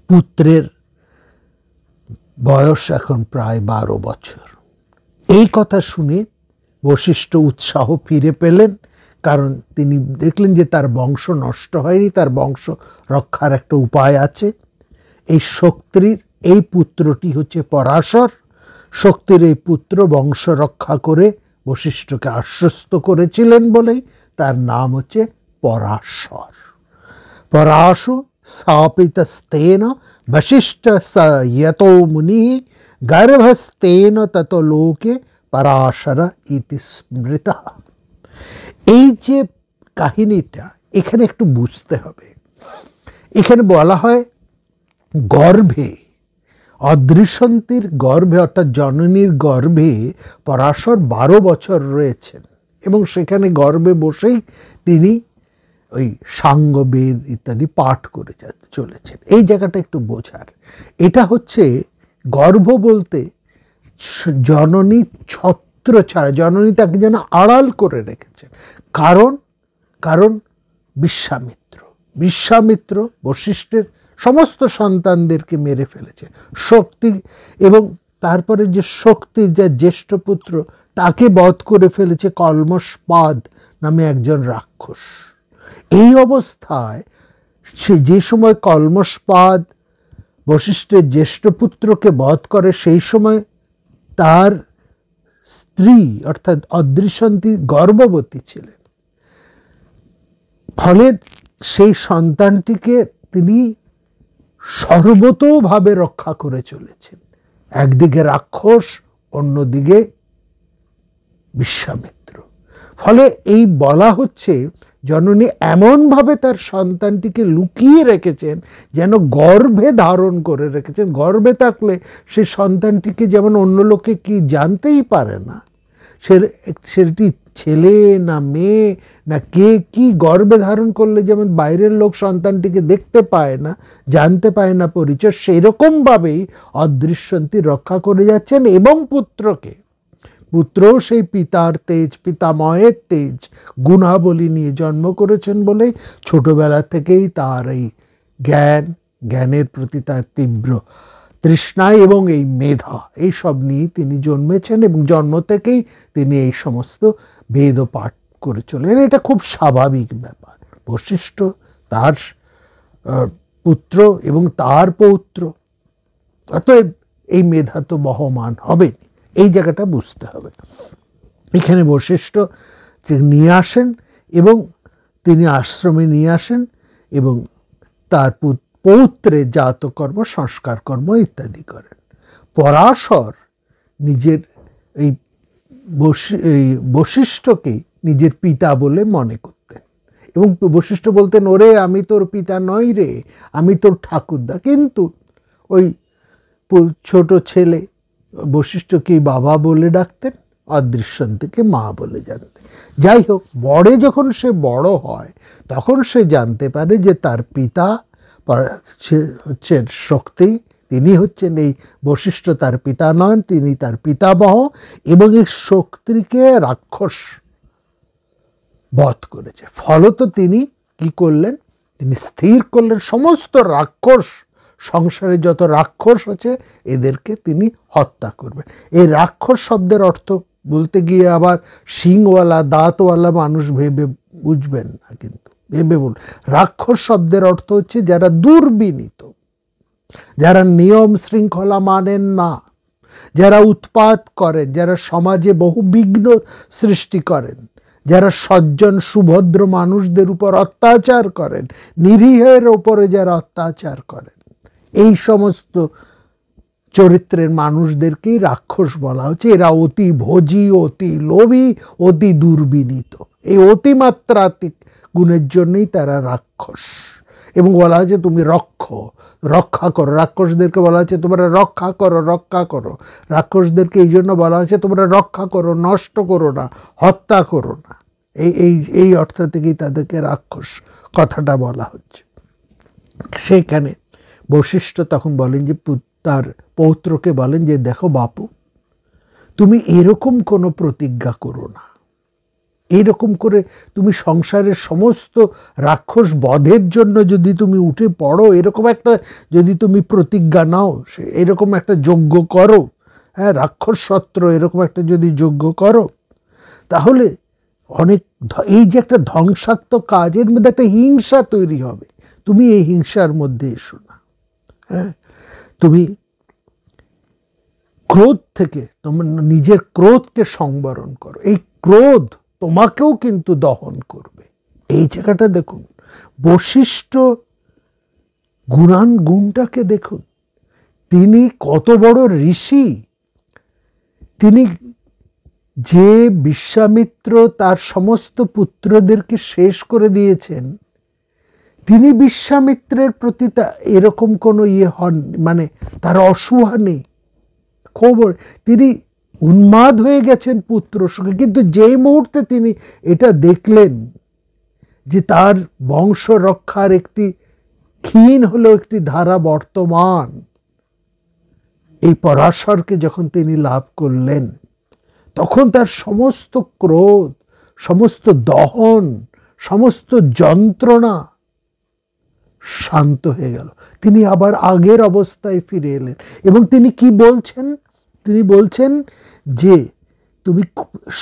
পুত্রের বয়স এখন প্রায় 12 বছর। এই কথা শুনে বশিষ্ঠ উৎসাহ ফিরে পেলেন, কারণ তিনি দেখলেন যে তার বংশ নষ্ট হয়নি, তার বংশ রক্ষার একটা উপায় আছে। এই শক্তির এই পুত্রটি হচ্ছে পরাশর। শক্তির এই পুত্র বংশ রক্ষা করে বশিষ্ঠকে আশ্বস্ত করেছিলেন বলেই তার নাম হচ্ছে পরাশর। পরাশু স্থাপিতস্তেন বশিষ্ঠ স যতো মুনি গর্ভস্তেন ততো লোকে পরাশর ইতি স্মৃতঃ। এই যে কাহিনীটা এখানে একটু বুঝতে হবে। এখানে বলা হয় গর্ভে, অদৃশন্তীর গর্ভে অর্থাৎ জননীর গর্ভে পরাশর 12 বছর রয়েছেন এবং সেখানে গর্ভে বসেই তিনি ওই সাঙ্গবেদ ইত্যাদি পাঠ করে চলেছেন। এই জায়গাটা একটু বোঝার। এটা হচ্ছে গর্ভ বলতে জননী ছত্র ছাড়া, জননী তাকে যেন আড়াল করে রেখেছেন। কারণ বিশ্বামিত্র বশিষ্ঠের সমস্ত সন্তানদেরকে মেরে ফেলেছে। শক্তি এবং তারপরে যে শক্তির যা জ্যেষ্ঠ পুত্র তাকে বধ করে ফেলেছে কলমশপাদ নামে একজন রাক্ষস। এই অবস্থায় যে সময় কলমশপাদ বশিষ্ঠের জ্যেষ্ঠ পুত্রকে বধ করে, সেই সময় তার স্ত্রী অর্থাৎ অদৃশন্তী গর্ভবতী ছিলেন। ফলে সেই সন্তানটিকে তিনি সর্বতোভাবে রক্ষা করে চলেছেন। একদিকে রাক্ষস, অন্যদিকে বিশ্বামিত্র। ফলে এই বলা হচ্ছে জননী এমনভাবে তার সন্তানটিকে লুকিয়ে রেখেছেন যেন গর্ভে ধারণ করে রেখেছেন। গর্ভে থাকলে সে সন্তানটিকে যেমন অন্য লোকে কি জানতেই পারে না, সেটি ছেলে না মেয়ে না কে কি গর্ভে ধারণ করলে যেমন বাইরের লোক সন্তানটিকে দেখতে পায় না, জানতে পায় না পরিচয়, সেরকমভাবেই অদৃশ্যন্তী রক্ষা করে যাচ্ছেন। এবং পুত্রও সেই পিতার তেজ, পিতামহের তেজ গুণাবলী নিয়ে জন্ম করেছেন বলেই ছোটবেলা থেকেই তার এই জ্ঞানের প্রতি তার তীব্র তৃষ্ণা এবং এই মেধা, এই সব নিয়ে তিনি জন্মেছেন এবং জন্ম থেকেই তিনি এই সমস্ত বেদ পাঠ করে চলেন। এটা খুব স্বাভাবিক ব্যাপার। বশিষ্ঠ, তার পুত্র এবং তার পৌত্র, অতএব এই মেধা তো বহমান হবে। এই জায়গাটা বুঝতে হবে। এখানে বশিষ্ঠ নিয়ে আসেন এবং তিনি আশ্রমে নিয়ে আসেন এবং তার পৌত্রের জাতকর্ম, সংস্কার কর্ম ইত্যাদি করেন। পরাশর নিজের এই বশিষ্ঠকে নিজের পিতা বলে মনে করতেন এবং বশিষ্ঠ বলতেন, ওরে আমি তোর পিতা নই রে, আমি তোর ঠাকুরদা। কিন্তু ওই ছোট ছেলে বশিষ্ঠকে বাবা বলে ডাকতেন, অদৃশ্যন্তকে মা বলে জানতেন। যাই হোক, যখন সে বড় হয় তখন সে জানতে পারে যে তার পিতা হচ্ছেন শক্তি, তিনি হচ্ছেন এই বশিষ্ঠ তার পিতা নন, তিনি তার পিতামহ এবং এই শক্তিকে রাক্ষস বধ করেছে। ফলত তিনি কি করলেন, তিনি স্থির করলেন সমস্ত রাক্ষস, সংসারে যত রাক্ষস আছে এদেরকে তিনি হত্যা করবেন। এই রাক্ষস শব্দের অর্থ বলতে গিয়ে আবার শিংওয়ালা দাঁতওয়ালা মানুষ ভেবে বুঝবেন না, কিন্তু ভেবে বলুন। রাক্ষস শব্দের অর্থ হচ্ছে যারা দুর্বিনীত, যারা নিয়ম শৃঙ্খলা মানেন না, যারা উৎপাত করেন, যারা সমাজে বহু বিঘ্ন সৃষ্টি করেন, যারা সজ্জন সুভদ্র মানুষদের উপর অত্যাচার করেন, নিরীহের উপরে যারা অত্যাচার করেন, এই সমস্ত চরিত্রের মানুষদেরকেই রাক্ষস বলা হচ্ছে। এরা অতি ভোজী, অতি লোভী, অতি দুর্বিনীত। এই অতিমাত্রাতিক গুণের জন্যই তারা রাক্ষস। এবং বলা হয়েছে তুমি রক্ষা করো। রাক্ষসদেরকে বলা হচ্ছে তোমরা রক্ষা করো। রাক্ষসদেরকে এই জন্য বলা হয়েছে তোমরা রক্ষা করো, নষ্ট করো না, হত্যা করো না। এই অর্থ থেকেই তাদেরকে রাক্ষস কথাটা বলা হচ্ছে। সেখানে বশিষ্ঠ তখন বলেন যে তার পৌত্রকে বলেন যে দেখো বাপু, তুমি এরকম কোনো প্রতিজ্ঞা করো না। এইরকম করে তুমি সংসারের সমস্ত রাক্ষস বধের জন্য যদি তুমি উঠে পড়ো, এরকম একটা যদি তুমি প্রতিজ্ঞা নাও, এরকম একটা যজ্ঞ করো, হ্যাঁ, রাক্ষস সত্র এরকম একটা যদি যজ্ঞ করো, তাহলে অনেক এই যে একটা ধ্বংসাত্মক কাজের মধ্যে একটা হিংসা তৈরি হবে। তুমি এই হিংসার মধ্যে এসো না। হ্যাঁ, তুমি ক্রোধ থেকে তোমার নিজের ক্রোধকে সংবরণ করো। এই ক্রোধ তোমাকেও কিন্তু দহন করবে। এই জায়গাটা দেখুন, বশিষ্ঠ গুণটাকে দেখুন। তিনি কত বড় ঋষি, তিনি যে বিশ্বামিত্র তার সমস্ত পুত্রদেরকে শেষ করে দিয়েছেন, তিনি বিশ্বামিত্রের প্রতি এরকম কোনো হন, মানে তার অসুহা নেই, খবর তিনি উন্মাদ হয়ে গেছেন পুত্র শোকে। কিন্তু যেই মুহূর্তে তিনি এটা দেখলেন যে তার বংশ রক্ষার একটি ক্ষীণ হলো একটি ধারা বর্তমান, এই পরাশরকে যখন তিনি লাভ করলেন, তখন তার সমস্ত ক্রোধ, সমস্ত দহন, সমস্ত যন্ত্রণা শান্ত হয়ে গেল। তিনি আবার আগের অবস্থায় ফিরে এলেন এবং তিনি কি বলছেন? তিনি বলছেন যে তুমি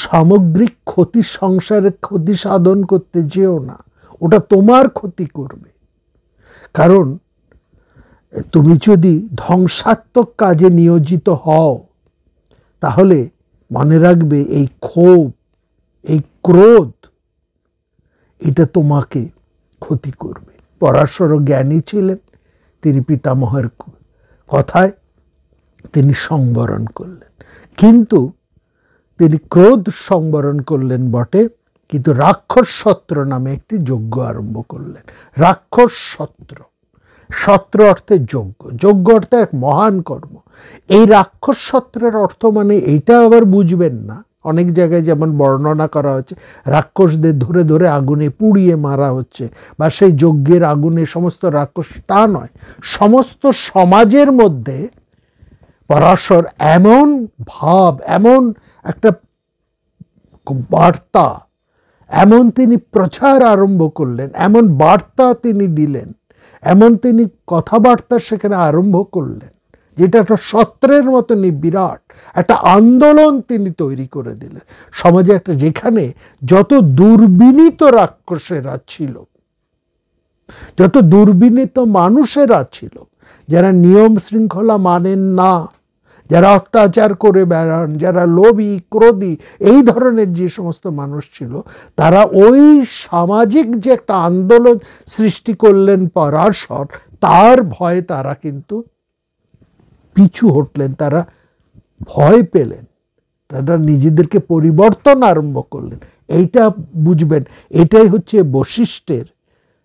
সামগ্রিক ক্ষতি, সংসারের ক্ষতি সাধন করতে যেও না, ওটা তোমার ক্ষতি করবে। কারণ তুমি যদি ধ্বংসাত্মক কাজে নিয়োজিত হও, তাহলে মনে রাখবে এই ক্ষোভ, এই ক্রোধ, এটা তোমাকে ক্ষতি করবে। পরাশর জ্ঞানী ছিলেন, তিনি পিতামহের কথায় তিনি সংবরণ করলেন, কিন্তু তিনি ক্রোধ সংবরণ করলেন বটে, কিন্তু রাক্ষস সত্র নামে একটি যজ্ঞ আরম্ভ করলেন। রাক্ষস সত্র, সত্র অর্থে যজ্ঞ, যজ্ঞ অর্থে এক মহান কর্ম। এই রাক্ষস সত্রের অর্থ মানে এইটা আবার বুঝবেন না, অনেক জায়গায় যেমন বর্ণনা করা হচ্ছে রাক্ষসদের ধরে ধরে আগুনে পুড়িয়ে মারা হচ্ছে বা সেই যজ্ঞের আগুনে সমস্ত রাক্ষস, তা নয়। সমস্ত সমাজের মধ্যে পরাশর এমন ভাব, এমন একটা বার্তা, এমন তিনি প্রচার আরম্ভ করলেন, এমন বার্তা তিনি দিলেন, এমন তিনি কথাবার্তা সেখানে আরম্ভ করলেন, যেটা একটা সত্রের মতনই বিরাট একটা আন্দোলন তিনি তৈরি করে দিলেন সমাজে। একটা যেখানে যত দুর্বিনীত রাক্ষসেরা ছিল, যত দুর্বিনীত মানুষেরা ছিল, যারা নিয়ম শৃঙ্খলা মানেন না, যারা অত্যাচার করে বেড়ান, যারা লোভী ক্রোধী, এই ধরনের যে সমস্ত মানুষ ছিল, তারা ওই সামাজিক যে একটা আন্দোলন সৃষ্টি করলেন পরাশর, তার ভয়ে তারা কিন্তু পিছু হটলেন, তারা ভয় পেলেন, তারা নিজেদেরকে পরিবর্তন আরম্ভ করলেন। এইটা বুঝবেন, এটাই হচ্ছে বশিষ্ঠের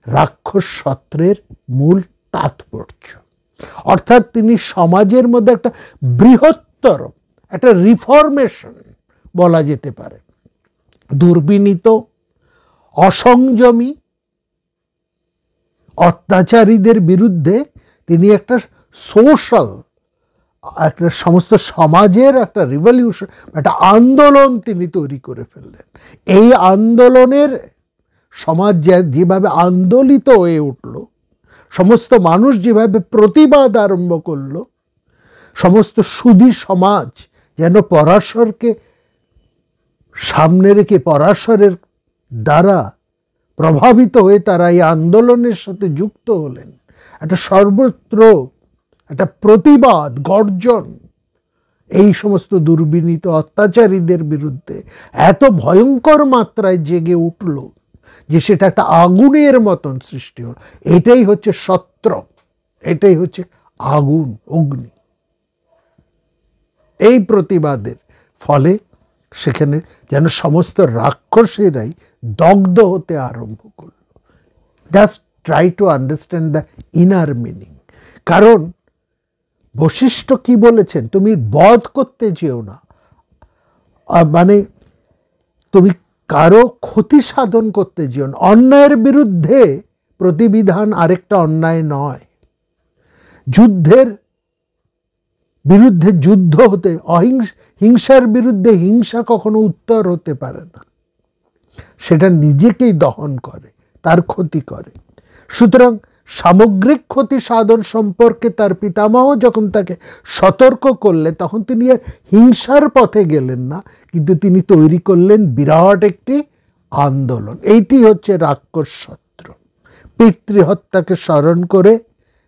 রাক্ষস সত্রের মূল তাৎপর্য। অর্থাৎ তিনি সমাজের মধ্যে একটা বৃহত্তর একটা রিফরমেশন বলা যেতে পারে। দুর্বিনীত, অসংযমী, অত্যাচারীদের বিরুদ্ধে তিনি একটা সোশ্যাল, একটা সমস্ত সমাজের একটা রিভলিউশন, একটা আন্দোলন তিনি তৈরি করে ফেললেন। এই আন্দোলনের সমাজ যেভাবে আন্দোলিত হয়ে উঠল, সমস্ত মানুষ যেভাবে প্রতিবাদ আরম্ভ করল, সমস্ত সুধী সমাজ যেন পরাশরকে সামনে রেখে পরাশরের দ্বারা প্রভাবিত হয়ে তারা এই আন্দোলনের সাথে যুক্ত হলেন। একটা সর্বত্র একটা প্রতিবাদ গর্জন এই সমস্ত দুর্বিনীত অত্যাচারীদের বিরুদ্ধে এত ভয়ঙ্কর মাত্রায় জেগে উঠল যে সেটা একটা আগুনের মতন সৃষ্টি হল। এটাই হচ্ছে সত্র, এটাই হচ্ছে আগুন, অগ্নি। এই প্রতিবাদের ফলে সেখানে যেন সমস্ত রাক্ষসেরাই দগ্ধ হতে আরম্ভ করল। Just try to understand the inner meaning. কারণ বশিষ্ঠ কি বলেছেন? তুমি বধ করতে যেও না, মানে তুমি কারো ক্ষতি সাধন করতে যেও না। অন্যায়ের বিরুদ্ধে প্রতিবিধান আরেকটা অন্যায় নয়। যুদ্ধের বিরুদ্ধে যুদ্ধ হতে, হিংসার বিরুদ্ধে হিংসা কখনো উত্তর হতে পারে না, সেটা নিজেকেই দহন করে, তার ক্ষতি করে। সুতরাং সামগ্রিক ক্ষতি সাধন সম্পর্কে তার পিতামহ যখন তাকে সতর্ক করলেন, তখন তিনি আর হিংসার পথে গেলেন না, কিন্তু তিনি তৈরি করলেন বিরাট একটি আন্দোলন। এইটি হচ্ছে রাক্ষস সত্র। পিতৃহত্যাকে স্মরণ করে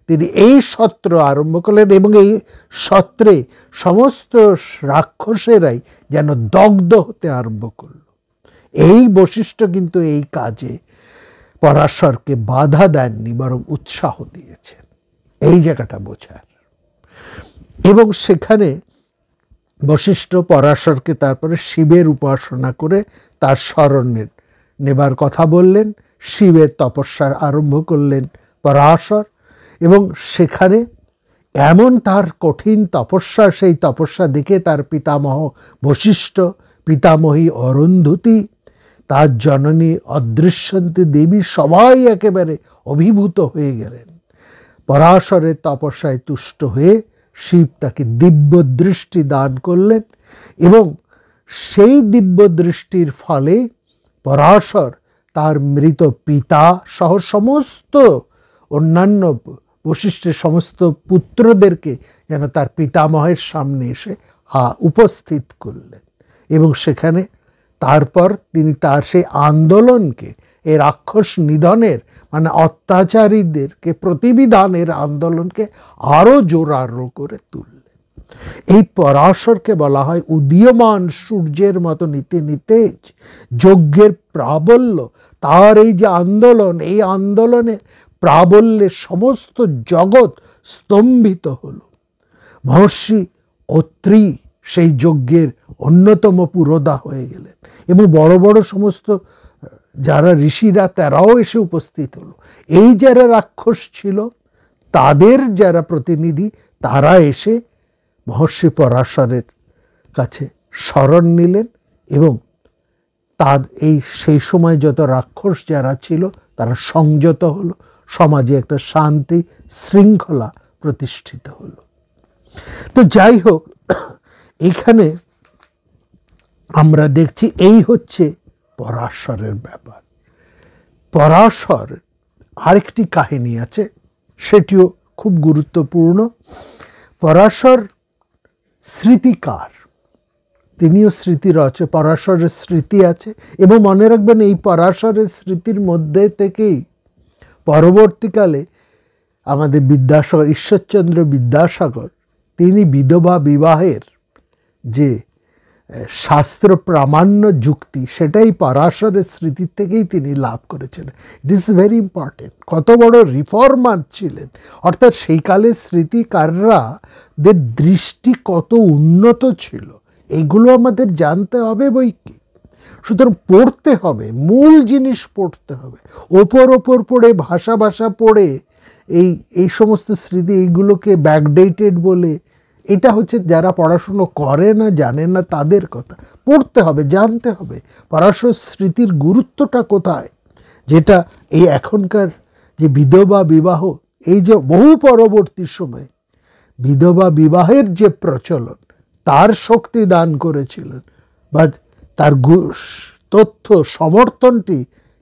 তিনি এই সত্র আরম্ভ করলেন এবং এই সত্রে সমস্ত রাক্ষসেরাই যেন দগ্ধ হতে আরম্ভ করল। এই বৈশিষ্ট্য কিন্তু এই কাজে পরাশরকে বাধা দেননি, বরং উৎসাহ দিয়েছেন। এই জায়গাটা বোঝার। এবং সেখানে বশিষ্ঠ পরাশরকে তারপরে শিবের উপাসনা করে তার শরণ নেবার কথা বললেন। শিবের তপস্যা আরম্ভ করলেন পরাশর, এবং সেখানে এমন তার কঠিন তপস্যা, সেই তপস্যা দেখে তার পিতামহ বশিষ্ঠ, পিতামহী অরুন্ধতী, তার জননী অদৃশ্যন্তী দেবী সবাই একেবারে অভিভূত হয়ে গেলেন। পরাশরের তপস্যায় তুষ্ট হয়ে শিব তাকে দিব্য দৃষ্টি দান করলেন, এবং সেই দিব্য দৃষ্টির ফলে পরাশর তার মৃত পিতা সহ সমস্ত অন্যান্য বশিষ্ঠের সমস্ত পুত্রদেরকে যেন তার পিতামহের সামনে এসে উপস্থিত করলেন। এবং সেখানে তারপর তিনি তার সেই আন্দোলনকে, এই রাক্ষস নিধনের মানে অত্যাচারীদেরকে প্রতিবিধানের আন্দোলনকে আরও জোরালো করে তুললেন। এই পরাশরকে বলা হয় উদীয়মান সূর্যের মতো নিতে নিতেজ, যজ্ঞের প্রাবল্য। তার এই যে আন্দোলন, এই আন্দোলনে প্রাবল্যে সমস্ত জগৎ স্তম্ভিত হলো। মহর্ষি অত্রি সেই যজ্ঞের অন্যতম পুরোধা হয়ে গেলেন, এবং বড় বড় সমস্ত যারা ঋষিরা তারাও এসে উপস্থিত হলো। এই যারা রাক্ষস ছিল তাদের যারা প্রতিনিধি, তারা এসে মহর্ষি পরাশরের কাছে শরণ নিলেন, এবং তার সেই সময় যত রাক্ষস যারা ছিল তারা সংযত হলো, সমাজে একটা শান্তি শৃঙ্খলা প্রতিষ্ঠিত হলো। তো যাই হোক, এখানে আমরা দেখছি এই হচ্ছে পরাশরের ব্যাপার। পরাশর আরেকটি কাহিনী আছে, সেটিও খুব গুরুত্বপূর্ণ। পরাশর স্মৃতিকার, তিনিও স্মৃতি রচে, পরাশরের স্মৃতি আছে। এবং মনে রাখবেন, এই পরাশরের স্মৃতির মধ্যে থেকেই পরবর্তীকালে আমাদের বিদ্যাসাগর, ঈশ্বরচন্দ্র বিদ্যাসাগর, তিনি বিধবা বিবাহের যে শাস্ত্র প্রামাণ্য যুক্তি, সেটাই পরাশরের স্মৃতির থেকেই তিনি লাভ করেছিলেন। It is very important. কত বড় রিফর্মার ছিলেন, অর্থাৎ সেই কালের স্মৃতিকাররা দের দৃষ্টি কত উন্নত ছিল, এগুলো আমাদের জানতে হবে বইকে। সুতরাং পড়তে হবে, মূল জিনিস পড়তে হবে। ওপর পড়ে ভাষা পড়ে এই সমস্ত স্মৃতি, এইগুলোকে ব্যাকডেটেড বলে, এটা হচ্ছে যারা পড়াশুনো করে না, জানে না, তাদের কথা। পড়তে হবে, জানতে হবে পরাশর স্মৃতির গুরুত্বটা কোথায়, যেটা এই এখনকার যে বিধবা বিবাহ, এই যে বহু পরবর্তী সময়ে বিধবা বিবাহের যে প্রচলন, তার শক্তি দান করেছিলেন বা তার তথ্য সমর্থনটি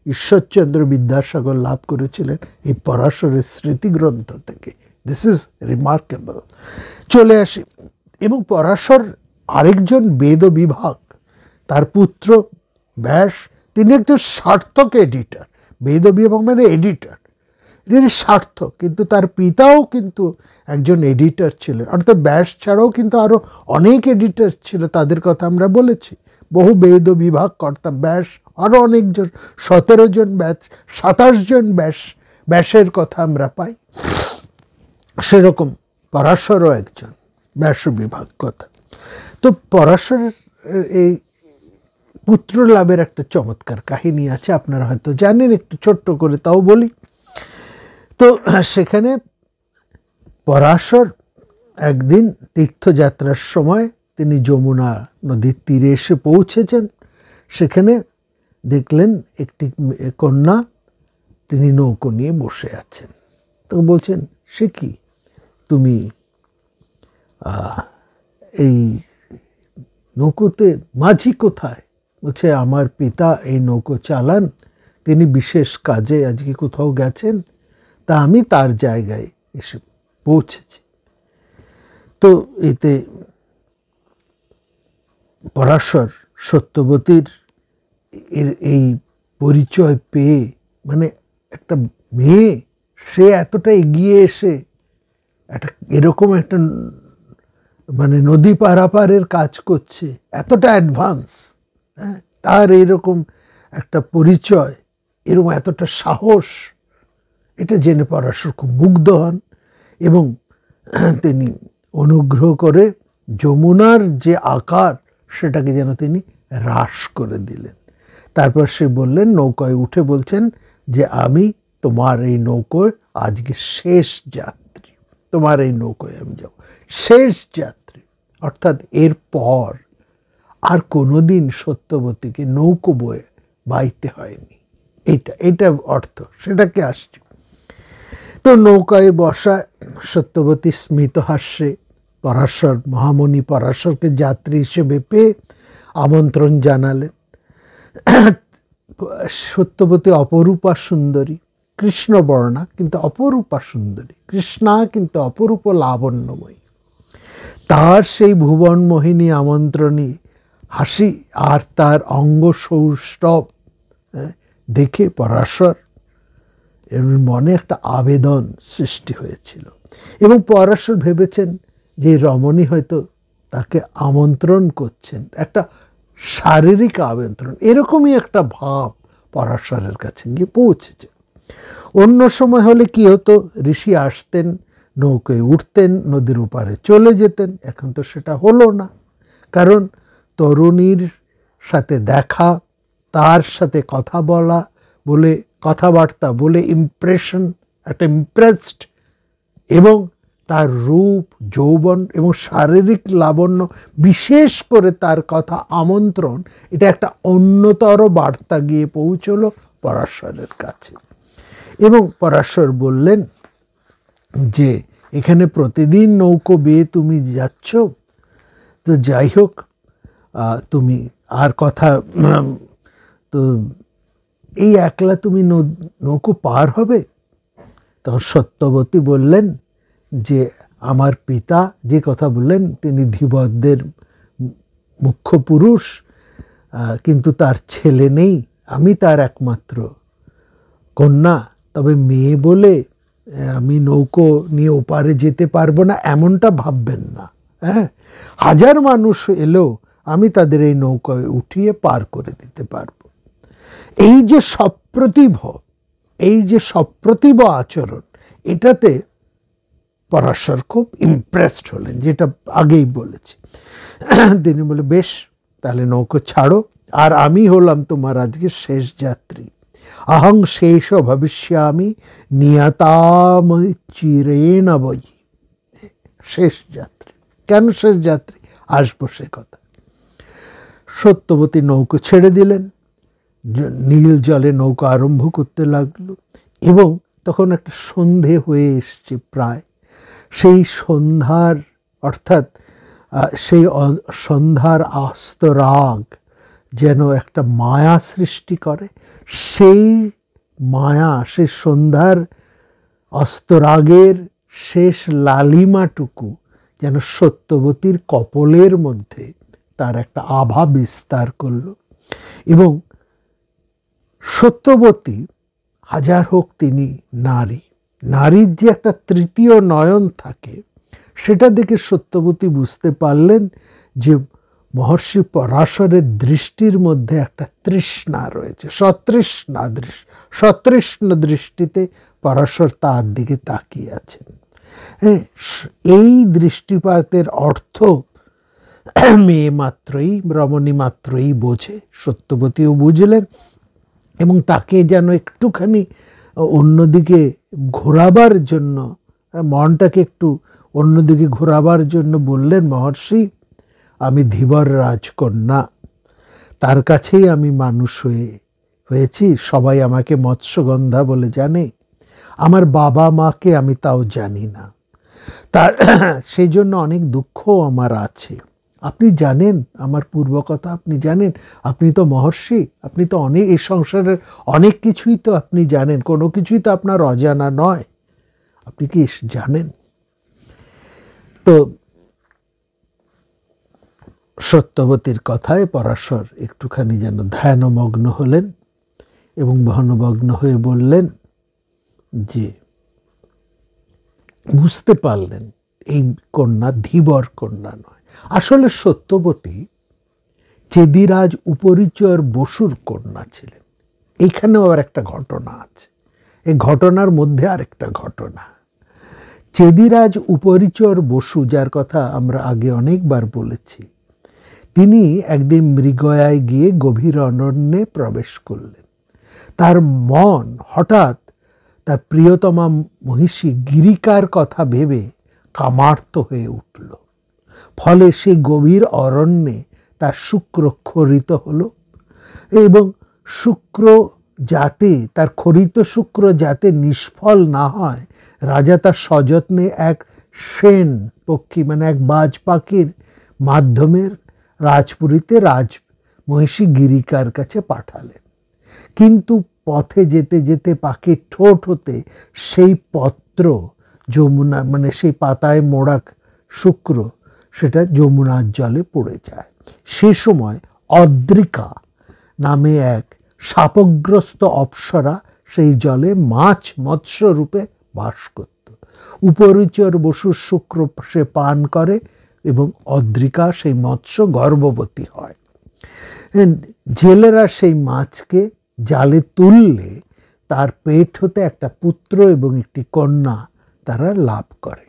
ঈশ্বরচন্দ্র বিদ্যাসাগর লাভ করেছিলেন এই পরাশরের স্মৃতিগ্রন্থ থেকে। This is remarkable. চলে আসি, এবং পরাশর আরেকজন বেদ বিভাগ, তার পুত্র ব্যাস, তিনি একজন সার্থক এডিটর। বেদ বিভাগ মানে এডিটর, তিনি সার্থক, কিন্তু তার পিতাও কিন্তু একজন এডিটর ছিলেন। অর্থাৎ ব্যাস ছাড়াও কিন্তু আরও অনেক এডিটর ছিল, তাদের কথা আমরা বলেছি। বহু বেদ বিভাগ কর্তা ব্যাস, আরও অনেকজন, 17 জন ব্যাস, 27 জন ব্যাসের কথা আমরা পাই। সেরকম পরাশরও একজন ব্যাস বিভাগ কথা। তো পরাশরের এই পুত্র লাভের একটা চমৎকার কাহিনী আছে, আপনারা হয়তো জানেন, একটু ছোট্ট করে তাও বলি। তো সেখানে পরাশর একদিন তীর্থযাত্রার সময় তিনি যমুনা নদীর তীরে এসে পৌঁছেছেন। সেখানে দেখলেন একটি কন্যা, তিনি নৌকো নিয়ে বসে আছেন। তো বলছেন, সে কি তুমি এই নৌকোতে, মাঝি কোথায়? বলছে, আমার পিতা এই নৌকো চালান, তিনি বিশেষ কাজে আজকে কোথাও গেছেন, তা আমি তার জায়গায় এসে পৌঁছেছি। তো এতে পরাশর সত্যবতীর এই পরিচয় পেয়ে, মানে একটা মেয়ে, সে এতটা এগিয়ে এসে একটা এরকম একটা মানে নদী পারাপারের কাজ করছে, এতটা অ্যাডভান্স, হ্যাঁ, তার এরকম একটা পরিচয়, এরকম এতটা সাহস, এটা জেনে পরাশর খুব মুগ্ধ হন, এবং তিনি অনুগ্রহ করে যমুনার যে আকার সেটাকে যেন তিনি হ্রাস করে দিলেন। তারপর সে বললেন, নৌকায় উঠে বলছেন যে আমি তোমার এই নৌকোয় আজকে শেষ যাত্রী, তোমার এই নৌকোয় আমি যাব, শেষ যাত্রী। অর্থাৎ এরপর আর কোনোদিন সত্যবতীকে নৌকো বয়ে বাইতে হয়নি। এটা অর্থ, সেটাকে আসছে। তো নৌকায় বসা সত্যবতী স্মিত হাস্যে পরাশর, মহামণি পরাশরকে যাত্রী হিসেবে পেয়ে আমন্ত্রণ জানালেন। সত্যবতী অপরূপা সুন্দরী, কৃষ্ণবর্ণা কিন্তু অপরূপা সুন্দরী, কৃষ্ণা কিন্তু অপরূপ লাবণ্যময়ী। তার সেই ভুবন মোহিনী আমন্ত্রণী হাসি আর তার অঙ্গ সৌষ্ঠব দেখে পরাশর এর মনে একটা আবেদন সৃষ্টি হয়েছিল, এবং পরাশর ভেবেছেন যে রমণী হয়তো তাকে আমন্ত্রণ করছেন, একটা শারীরিক আমন্ত্রণ, এরকমই একটা ভাব পরাশরের কাছে গিয়ে পৌঁছেছে। অন্য সময় হলে কি হতো, ঋষি আসতেন, নৌকায় উঠতেন, নদীর ওপারে চলে যেতেন। এখন তো সেটা হলো না, কারণ তরুণীর সাথে দেখা, তার সাথে কথা বলা বলে, কথাবার্তা বলে ইমপ্রেশন, একটা ইমপ্রেসড, এবং তার রূপ, যৌবন এবং শারীরিক লাবণ্য, বিশেষ করে তার কথা আমন্ত্রণ, এটা একটা অন্যতর বার্তা গিয়ে পৌঁছলো পরাশরের কাছে। এবং পরাশর বললেন যে এখানে প্রতিদিন নৌকো বেয়ে তুমি যাচ্ছ, তো যাই হোক, তুমি আর কথা, তো এই একলা তুমি নৌকো পার হবে? তখন সত্যবতী বললেন যে আমার পিতা যে কথা বললেন, তিনি ধীবরদের মুখ্য পুরুষ, কিন্তু তার ছেলে নেই, আমি তার একমাত্র কন্যা। তবে মেয়ে বলে আমি নৌকো নিয়ে ওপারে যেতে পারবো না, এমনটা ভাববেন না। হ্যাঁ, হাজার মানুষ এলেও আমি তাদের এই নৌকায় উঠিয়ে পার করে দিতে পারবো। এই যে সপ্রতিভ আচরণ, এটাতে পরাশর খুব ইমপ্রেসড হলেন, যেটা আগেই বলেছি। তিনি বলে, বেশ, তাহলে নৌকো ছাড়ো, আর আমি হলাম তোমার আজকে শেষ যাত্রী। অহং শেষ ভবিষ্যামি নিয়তাম চিরেণ বৈ। শেষ যাত্রী, কেন শেষ যাত্রী? আসবো সে কথা। সত্যবতী নৌকো ছেড়ে দিলেন, নীল জলে নৌকা আরম্ভ করতে লাগলো, এবং তখন একটা সন্ধে হয়ে এসছে প্রায়। সেই সন্ধ্যার, অর্থাৎ সেই সন্ধ্যার আস্তরাগ যেন একটা মায়া সৃষ্টি করে। সেই মায়া, সেই সন্ধ্যার অস্তরাগের শেষ লালিমাটুকু যেন সত্যবতীর কপলের মধ্যে তার একটা আভা বিস্তার করল। এবং সত্যবতী, হাজার হোক তিনি নারী, নারীর যে একটা তৃতীয় নয়ন থাকে, সেটা দেখে সত্যবতী বুঝতে পারলেন যে মহর্ষি পরাশরের দৃষ্টির মধ্যে একটা তৃষ্ণা রয়েছে, সতৃষ্ণ দৃষ্টিতে পরাশর তার দিকে তাকিয়ে আছেন। হ্যাঁ, এই দৃষ্টিপাতের অর্থ মেয়ে মাত্রই, রমণী মাত্রই বোঝে। সত্যবতীও বুঝলেন, এবং তাকে যেন একটুখানি অন্যদিকে ঘোরাবার জন্য, মনটাকে একটু অন্যদিকে ঘোরাবার জন্য বললেন, মহর্ষি, আমি ধীবর রাজকন্যা, তার কাছেই আমি মানুষ হয়েছি, সবাই আমাকে মৎস্যগন্ধা বলে জানে, আমার বাবা মাকে আমি তাও জানি না, তার সেই জন্য অনেক দুঃখ আমার আছে। আপনি জানেন আমার পূর্বকথা, আপনি জানেন, আপনি তো মহর্ষি, আপনি তো অনেক, এই সংসারের অনেক কিছুই তো আপনি জানেন, কোনো কিছুই তো আপনার অজানা নয়, আপনি কি জানেন? তো সত্যবতীর কথায় পরাশর একটুখানি যেন ধ্যানমগ্ন হলেন, এবং ভনমগ্ন হয়ে বললেন যে, বুঝতে পারলেন এই কন্যা ধীবর কন্যা নয়, আসলে সত্যবতী চেদিরাজ উপরিচর বসুর কন্যা ছিলেন। এইখানেও আর একটা ঘটনা আছে, এই ঘটনার মধ্যে আর একটা ঘটনা। চেদিরাজ উপরিচর বসু, যার কথা আমরা আগে অনেকবার বলেছি, তিনি একদিন মৃগয়ায় গিয়ে গভীর অরণ্যে প্রবেশ করলেন। তার মন হঠাৎ তার প্রিয়তমা মহিষী গিরিকার কথা ভেবে কামার্ত হয়ে উঠল। ফলে সেই গভীর অরণ্যে তার শুক্র ক্ষরিত হল এবং শুক্র যাতে তার খরিত শুক্র যাতে নিষ্ফল না হয়, রাজা তার সযত্নে এক সেন পক্ষী মানে এক বাজ পাখির মাধ্যমে রাজপুরীতে মহিষী গিরিকার কাছে পাঠালেন। কিন্তু পথে যেতে যেতে পাখির ঠোঁট হতে সেই পত্র যমুনা মানে সেই পাতায় মোড়া শুক্র সেটা যমুনার জলে পড়ে যায়। সে সময় অদ্রিকা নামে এক শাপগ্রস্ত অপ্সরা সেই জলে মাছ মৎস্য রূপে বাস করত। উপরিচর বসুর শুক্র সে পান করে এবং অদ্রিকা সেই মৎস্য গর্ভবতী হয়। জেলেরা সেই মাছকে জালে তুললে তার পেট হতে একটা পুত্র এবং একটি কন্যা তারা লাভ করে।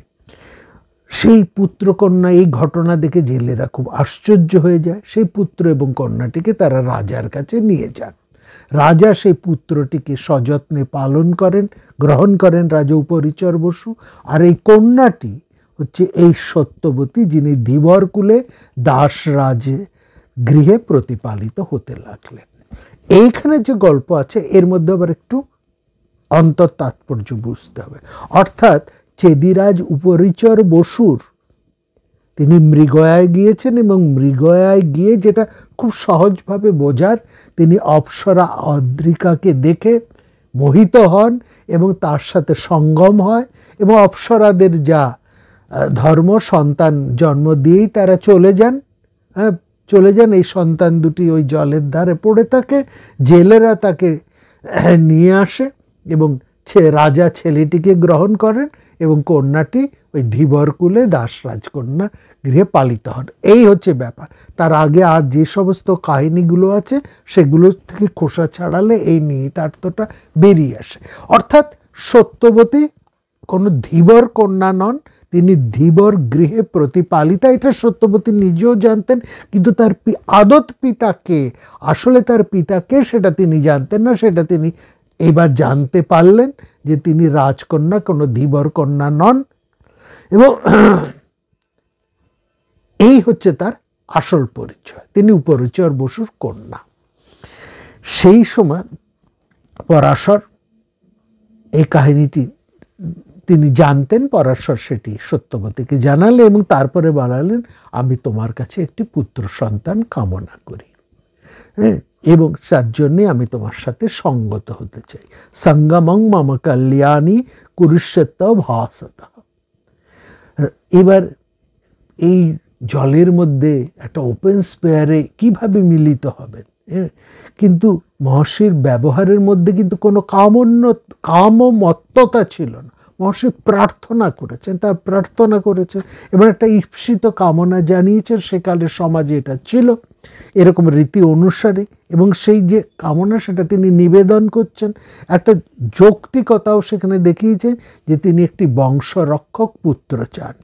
সেই পুত্রকন্যা এই ঘটনা দেখে জেলেরা খুব আশ্চর্য হয়ে যায়। সেই পুত্র এবং কন্যাটিকে তারা রাজার কাছে নিয়ে যান। রাজা সেই পুত্রটিকে সযত্নে পালন করেন, গ্রহণ করেন রাজা উপরিচর বসু। আর এই কন্যাটি হচ্ছে এই সত্যবতী, যিনি ধীবর কুলে দাসরাজে গৃহে প্রতিপালিত হতে লাগলেন। এইখানে যে গল্প আছে এর মধ্যে আবার একটু অন্তর তাৎপর্য বুঝতে হবে। অর্থাৎ চেদিরাজ উপরিচর বসুর তিনি মৃগয়ায় গিয়েছেন এবং মৃগয়ায় গিয়ে যেটা খুব সহজভাবে বোঝার, তিনি অপ্সরা অদ্রিকাকে দেখে মোহিত হন এবং তার সাথে সঙ্গম হয় এবং অপ্সরাদের যা ধর্ম, সন্তান জন্ম দিয়েই তারা চলে যান। এই সন্তান দুটি ওই জলের ধারে পড়ে থাকে। জেলেরা তাকে নিয়ে আসে এবং রাজা ছেলেটিকে গ্রহণ করেন এবং কন্যাটি ওই ধীবরকুলে দাস রাজকন্যা গৃহে পালিত হন। এই হচ্ছে ব্যাপার। তার আগে আর যে সমস্ত কাহিনীগুলো আছে সেগুলো থেকে খোসা ছাড়ালে এই নিহিতার্থটা বেরিয়ে আসে। অর্থাৎ সত্যবতী কোনো ধীবর কন্যা নন, তিনি ধীবর গৃহে প্রতিপালিতা। এটা সত্যবতী নিজেও জানতেন, কিন্তু তার আদত পিতাকে, আসলে তার পিতাকে সেটা তিনি জানতেন না। সেটা তিনি এবার জানতে পারলেন যে তিনি রাজকন্যা, কোনো ধীবর কন্যা নন। এবং এই হচ্ছে তার আসল পরিচয়, তিনি উপরিচর বসুর কন্যা। সেই সময় পরাশর এই কাহিনীটি তিনি জানতেন। পরাশর সেটি সত্যবতীকে জানালেন এবং তারপরে বলালেন, আমি তোমার কাছে একটি পুত্র সন্তান কামনা করি, এবং তার জন্যে আমি তোমার সাথে সঙ্গত হতে চাই। সঙ্গমং মম কল্যাণী কুরুষ্যত্ব ভাসত। এবার এই জলের মধ্যে একটা ওপেন স্পেয়ারে কিভাবে মিলিত হবেন? কিন্তু মহর্ষির ব্যবহারের মধ্যে কিন্তু কোনো কামমত্ততা ছিল না। মহর্ষি প্রার্থনা করেছেন, তার প্রার্থনা করেছেন এবং একটা ঈপ্সিত কামনা জানিয়েছেন। সেকালের সমাজে এটা ছিল এরকম রীতি অনুসারে, এবং সেই যে কামনা সেটা তিনি নিবেদন করছেন। একটা যৌক্তিকতাও সেখানে দেখিয়েছেন যে তিনি একটি বংশরক্ষক পুত্র চান,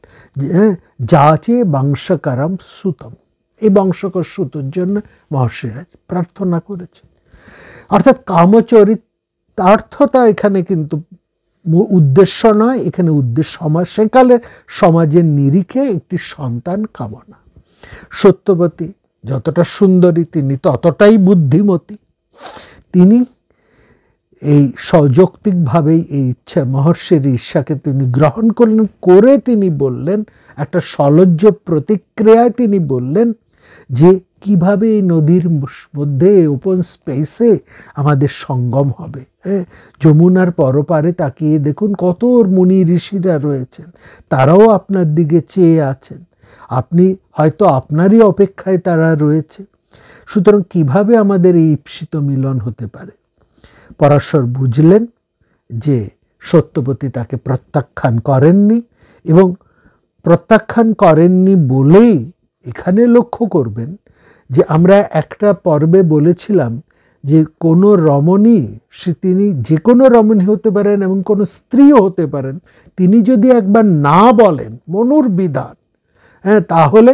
যা চেয়ে বংশকরম সুতম, এই বংশকর সুতোর জন্য মহর্ষিরা প্রার্থনা করেছেন। অর্থাৎ কামচরিতার্থতা এখানে কিন্তু উদ্দেশ্য নয়, এখানে উদ্দেশ্য সেকালের সমাজের নিরিখে একটি সন্তান কামনা। সত্যবতী যতটা সুন্দরী তিনি ততটাই বুদ্ধিমতী। তিনি এই সযৌক্তিকভাবেই এই ইচ্ছা, মহর্ষির ঈর্ষাকে তিনি গ্রহণ করলেন। করে তিনি বললেন, একটা সলজ্জ প্রতিক্রিয়ায় তিনি বললেন যে কিভাবে এই নদীর মধ্যে ওপেন স্পেসে আমাদের সঙ্গম হবে। যমুনার পরপারে তাকিয়ে দেখুন কত মুনি ঋষিরা রয়েছেন, তারাও আপনার দিকে চেয়ে আছেন। আপনি হয়তো আপনারই অপেক্ষায় তারা রয়েছে। সুতরাং কিভাবে আমাদের এই ঈপ্সিত মিলন হতে পারে? পরাশর বুঝলেন যে সত্যবতী তাকে প্রত্যাখ্যান করেননি, এবং প্রত্যাখ্যান করেননি বলেই এখানে লক্ষ্য করবেন যে আমরা একটা পর্বে বলেছিলাম যে কোনো রমণী, তিনি যে কোনো রমণী হতে পারেন এবং কোনো স্ত্রীও হতে পারেন, তিনি যদি একবার না বলেন মনুর বিধান, হ্যাঁ, তাহলে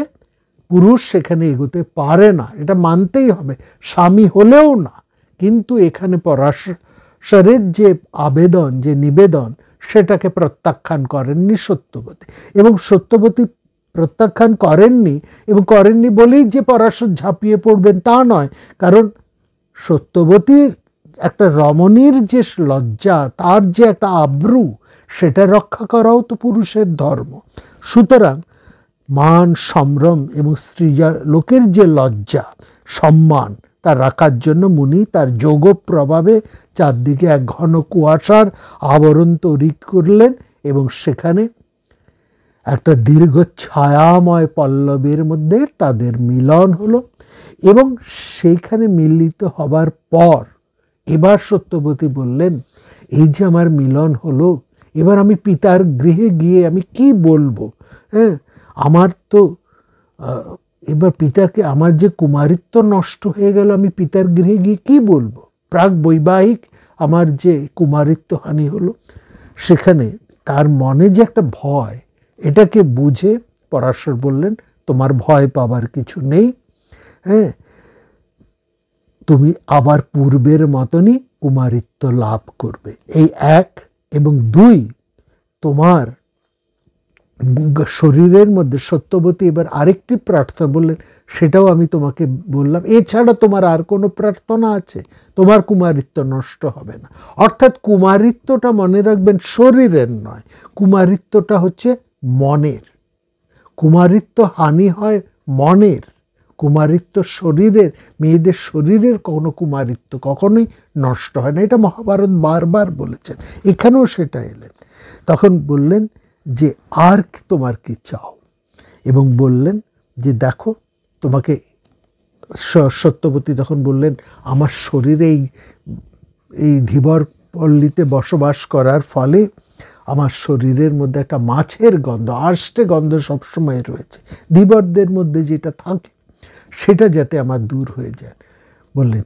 পুরুষ সেখানে এগোতে পারে না, এটা মানতেই হবে, স্বামী হলেও না। কিন্তু এখানে পরাশরের যে আবেদন, যে নিবেদন, সেটাকে প্রত্যাখ্যান করেননি সত্যবতী। এবং সত্যবতী প্রত্যাখ্যান করেননি, এবং করেননি বলেই যে পরাশর ঝাঁপিয়ে পড়বেন তা নয়, কারণ সত্যবতীর একটা রমণীর যে লজ্জা, তার যে একটা আব্রু, সেটা রক্ষা করাও তো পুরুষের ধর্ম। সুতরাং মান, সম্ভ্রম এবং স্ত্রীজা লোকের যে লজ্জা, সম্মান, তা রাখার জন্য মুনি তার যোগ প্রভাবে চারদিকে এক ঘন কুয়াশার আবরণ তৈরি করলেন, এবং সেখানে একটা দীর্ঘ ছায়াময় পল্লবের মধ্যে তাদের মিলন হলো। এবং সেইখানে মিলিত হবার পর এবার সত্যবতী বললেন, এই যে আমার মিলন হলো, এবার আমি পিতার গৃহে গিয়ে আমি কি বলবো? হ্যাঁ, আমার তো এবার পিতাকে, আমার যে কুমারিত্ব নষ্ট হয়ে গেল, আমি পিতার গৃহে গিয়ে কি বলবো? প্রাক বৈবাহিক আমার যে কুমারিত্ব হানি হলো, সেখানে তার মনে যে একটা ভয়, এটাকে বুঝে পরাশর বললেন, তোমার ভয় পাবার কিছু নেই, হ্যাঁ, তুমি আবার পূর্বের মতনই কুমারিত্ব লাভ করবে। এই এক, এবং দুই, তোমার শরীরের মধ্যে সত্যবতী এবার আরেকটি প্রার্থনা বললেন, সেটাও আমি তোমাকে বললাম, এছাড়া তোমার আর কোনো প্রার্থনা আছে? তোমার কুমারিত্ব নষ্ট হবে না। অর্থাৎ কুমারিত্বটা মনে রাখবেন শরীরের নয়, কুমারিত্বটা হচ্ছে মনের। কুমারিত্ব হানি হয় মনের, কুমারিত্ব শরীরের, মেয়েদের শরীরের কোনো কুমারিত্ব কখনোই নষ্ট হয় না। এটা মহাভারত বারবার বলেছেন, এখানেও সেটা এলেন। তখন বললেন যে আর তোমার কি চাও? এবং বললেন যে দেখো, তোমাকে, সত্যবতী তখন বললেন, আমার শরীরে এই ধীবর পল্লীতে বসবাস করার ফলে আমার শরীরের মধ্যে একটা মাছের গন্ধ, আষ্টে গন্ধ সবসময় রয়েছে, ধীবরদের মধ্যে যেটা থাকে সেটা যাতে আমার দূর হয়ে যায়। বললেন,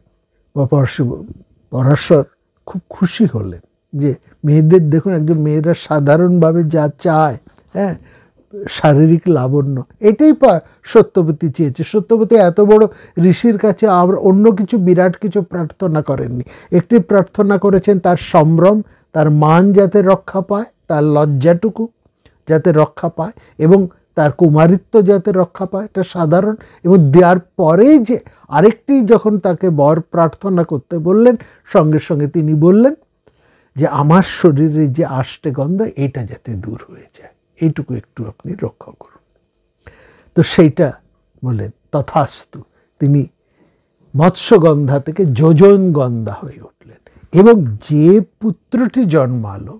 পরাশর খুব খুশি হলেন যে মেয়েদের, দেখুন, একজন মেয়েরা সাধারণভাবে যা চায়, হ্যাঁ, শারীরিক লাবণ্য, এটাই সত্যবতী চেয়েছে। সত্যবতী এত বড় ঋষির কাছে আমরা অন্য কিছু বিরাট কিছু প্রার্থনা করেননি, একটি প্রার্থনা করেছেন তার সম্ভ্রম, তার মান যাতে রক্ষা পায়, তার লজ্জাটুকু যাতে রক্ষা পায়, এবং তার কুমারিত্ব যাতে রক্ষা পায়, এটা সাধারণ। এবং দেওয়ার পরেই যে আরেকটি যখন তাকে বর প্রার্থনা করতে বললেন, সঙ্গে সঙ্গে তিনি বললেন যে আমার শরীরে যে আষ্টে গন্ধ, এটা যাতে দূর হয়ে যায়, এইটুকু একটু আপনি রক্ষা করুন। তো সেইটা বললেন, তথাস্তু। তিনি মৎস্যগন্ধা থেকে যোজন গন্ধা হয়ে উঠলেন, এবং যে পুত্রটি জন্মালো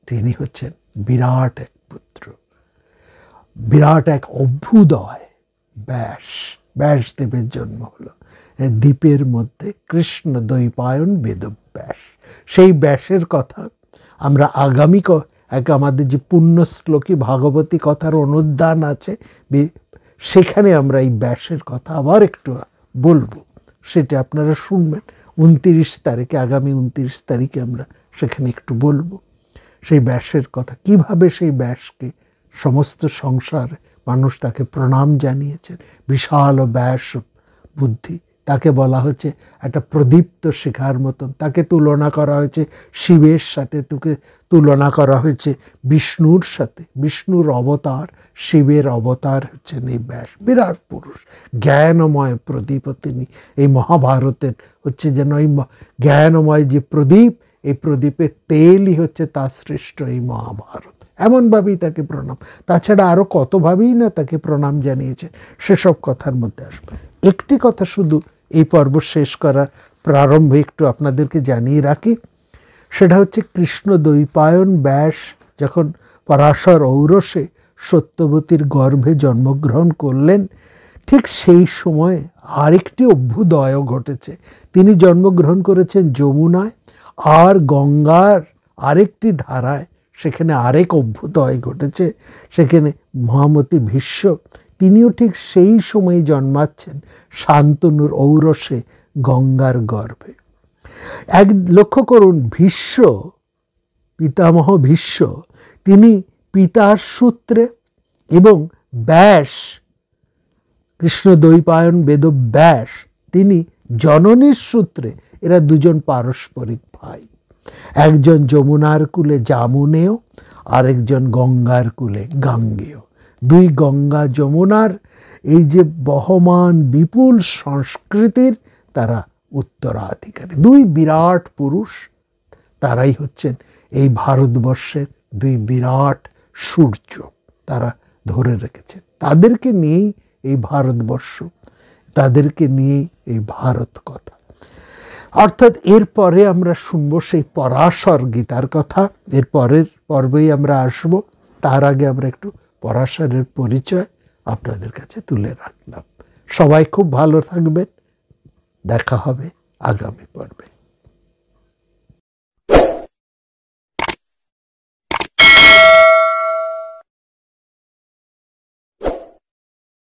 তিনি হচ্ছেন বিরাট এক পুত্র, বিরাট এক অভ্যুদয় ব্যাস। ব্যাসদেবের জন্ম হলো দ্বীপের মধ্যে, কৃষ্ণ দ্বৈপায়ন বেদব্যাস। সেই ব্যাসের কথা আমরা আগামী আমাদের যে পুণ্যশ্লোকী ভাগবতী কথার অনুদ্যান আছে, সেখানে আমরা এই ব্যাসের কথা আবার একটু বলবো, সেটা আপনারা শুনবেন 29 তারিখে, আগামী 29 তারিখে আমরা সেখানে একটু বলবো সেই ব্যাসের কথা, কিভাবে সেই ব্যাসকে সমস্ত সংসার মানুষ তাকে প্রণাম জানিয়েছেন। বিশাল ব্যাস বুদ্ধি, তাকে বলা হচ্ছে একটা প্রদীপ্ত শিখার মতন, তাকে তুলনা করা হয়েছে শিবের সাথে, তোকে তুলনা করা হয়েছে বিষ্ণুর সাথে, বিষ্ণুর অবতার, শিবের অবতার হচ্ছেন এই ব্যাস। বিরাট পুরুষ, জ্ঞানময় প্রদীপ তিনি। এই মহাভারতের হচ্ছে যেন এই জ্ঞানময় যে প্রদীপ, এই প্রদীপের তেলই হচ্ছে তার সৃষ্ট এই মহাভারত। এমনভাবেই তাকে প্রণাম, তাছাড়া আরও কতভাবেই না তাকে প্রণাম জানিয়েছেন, সেসব কথার মধ্যে আসবে। একটি কথা শুধু এই পর্ব শেষ করার প্রারম্ভে একটু আপনাদেরকে জানিয়ে রাখি, সেটা হচ্ছে কৃষ্ণ দ্বৈপায়ন ব্যাস যখন পরাশর ঔরসে সত্যবতীর গর্ভে জন্মগ্রহণ করলেন, ঠিক সেই সময় আরেকটি অভ্যুদয় ঘটেছে। তিনি জন্মগ্রহণ করেছেন যমুনায়, আর গঙ্গার আরেকটি ধারায় সেখানে আরেক অভ্যুদয় ঘটেছে। সেখানে মহামতি ভীষ্ম, তিনিও ঠিক সেই সময় জন্মাচ্ছেন শান্তনুর ঔরসে গঙ্গার গর্ভে। এক লক্ষ্য করুন, ভীষ্ম, পিতামহ ভীষ্ম, তিনি পিতার সূত্রে, এবং ব্যাস, কৃষ্ণদ্বৈপায়ন বেদব্যাস, তিনি জননীর সূত্রে। এরা দুজন পারস্পরিক ভাই। একজন যমুনার কূলে জামুনেয়, আরেকজন গঙ্গার কূলে গাঙ্গেয়। দুই গঙ্গা যমুনার এই যে বহমান বিপুল সংস্কৃতির তারা উত্তরাধিকারী। দুই বিরাট পুরুষ, তারাই হচ্ছেন এই ভারতবর্ষের দুই বিরাট সূর্য। তারা ধরে রেখেছেন, তাদেরকে নিয়েই এই ভারতবর্ষ, তাদেরকে নিয়েই এই ভারত কথা। অর্থাৎ এরপরে আমরা শুনবো সেই পরাশর গীতার কথা, এর পরের পর্বেই আমরা আসব। তার আগে আমরা একটু পরাশরের পরিচয় আপনাদের কাছে তুলে রাখলাম। সবাই খুব ভালো থাকবেন, দেখা হবে আগামী পর্বে।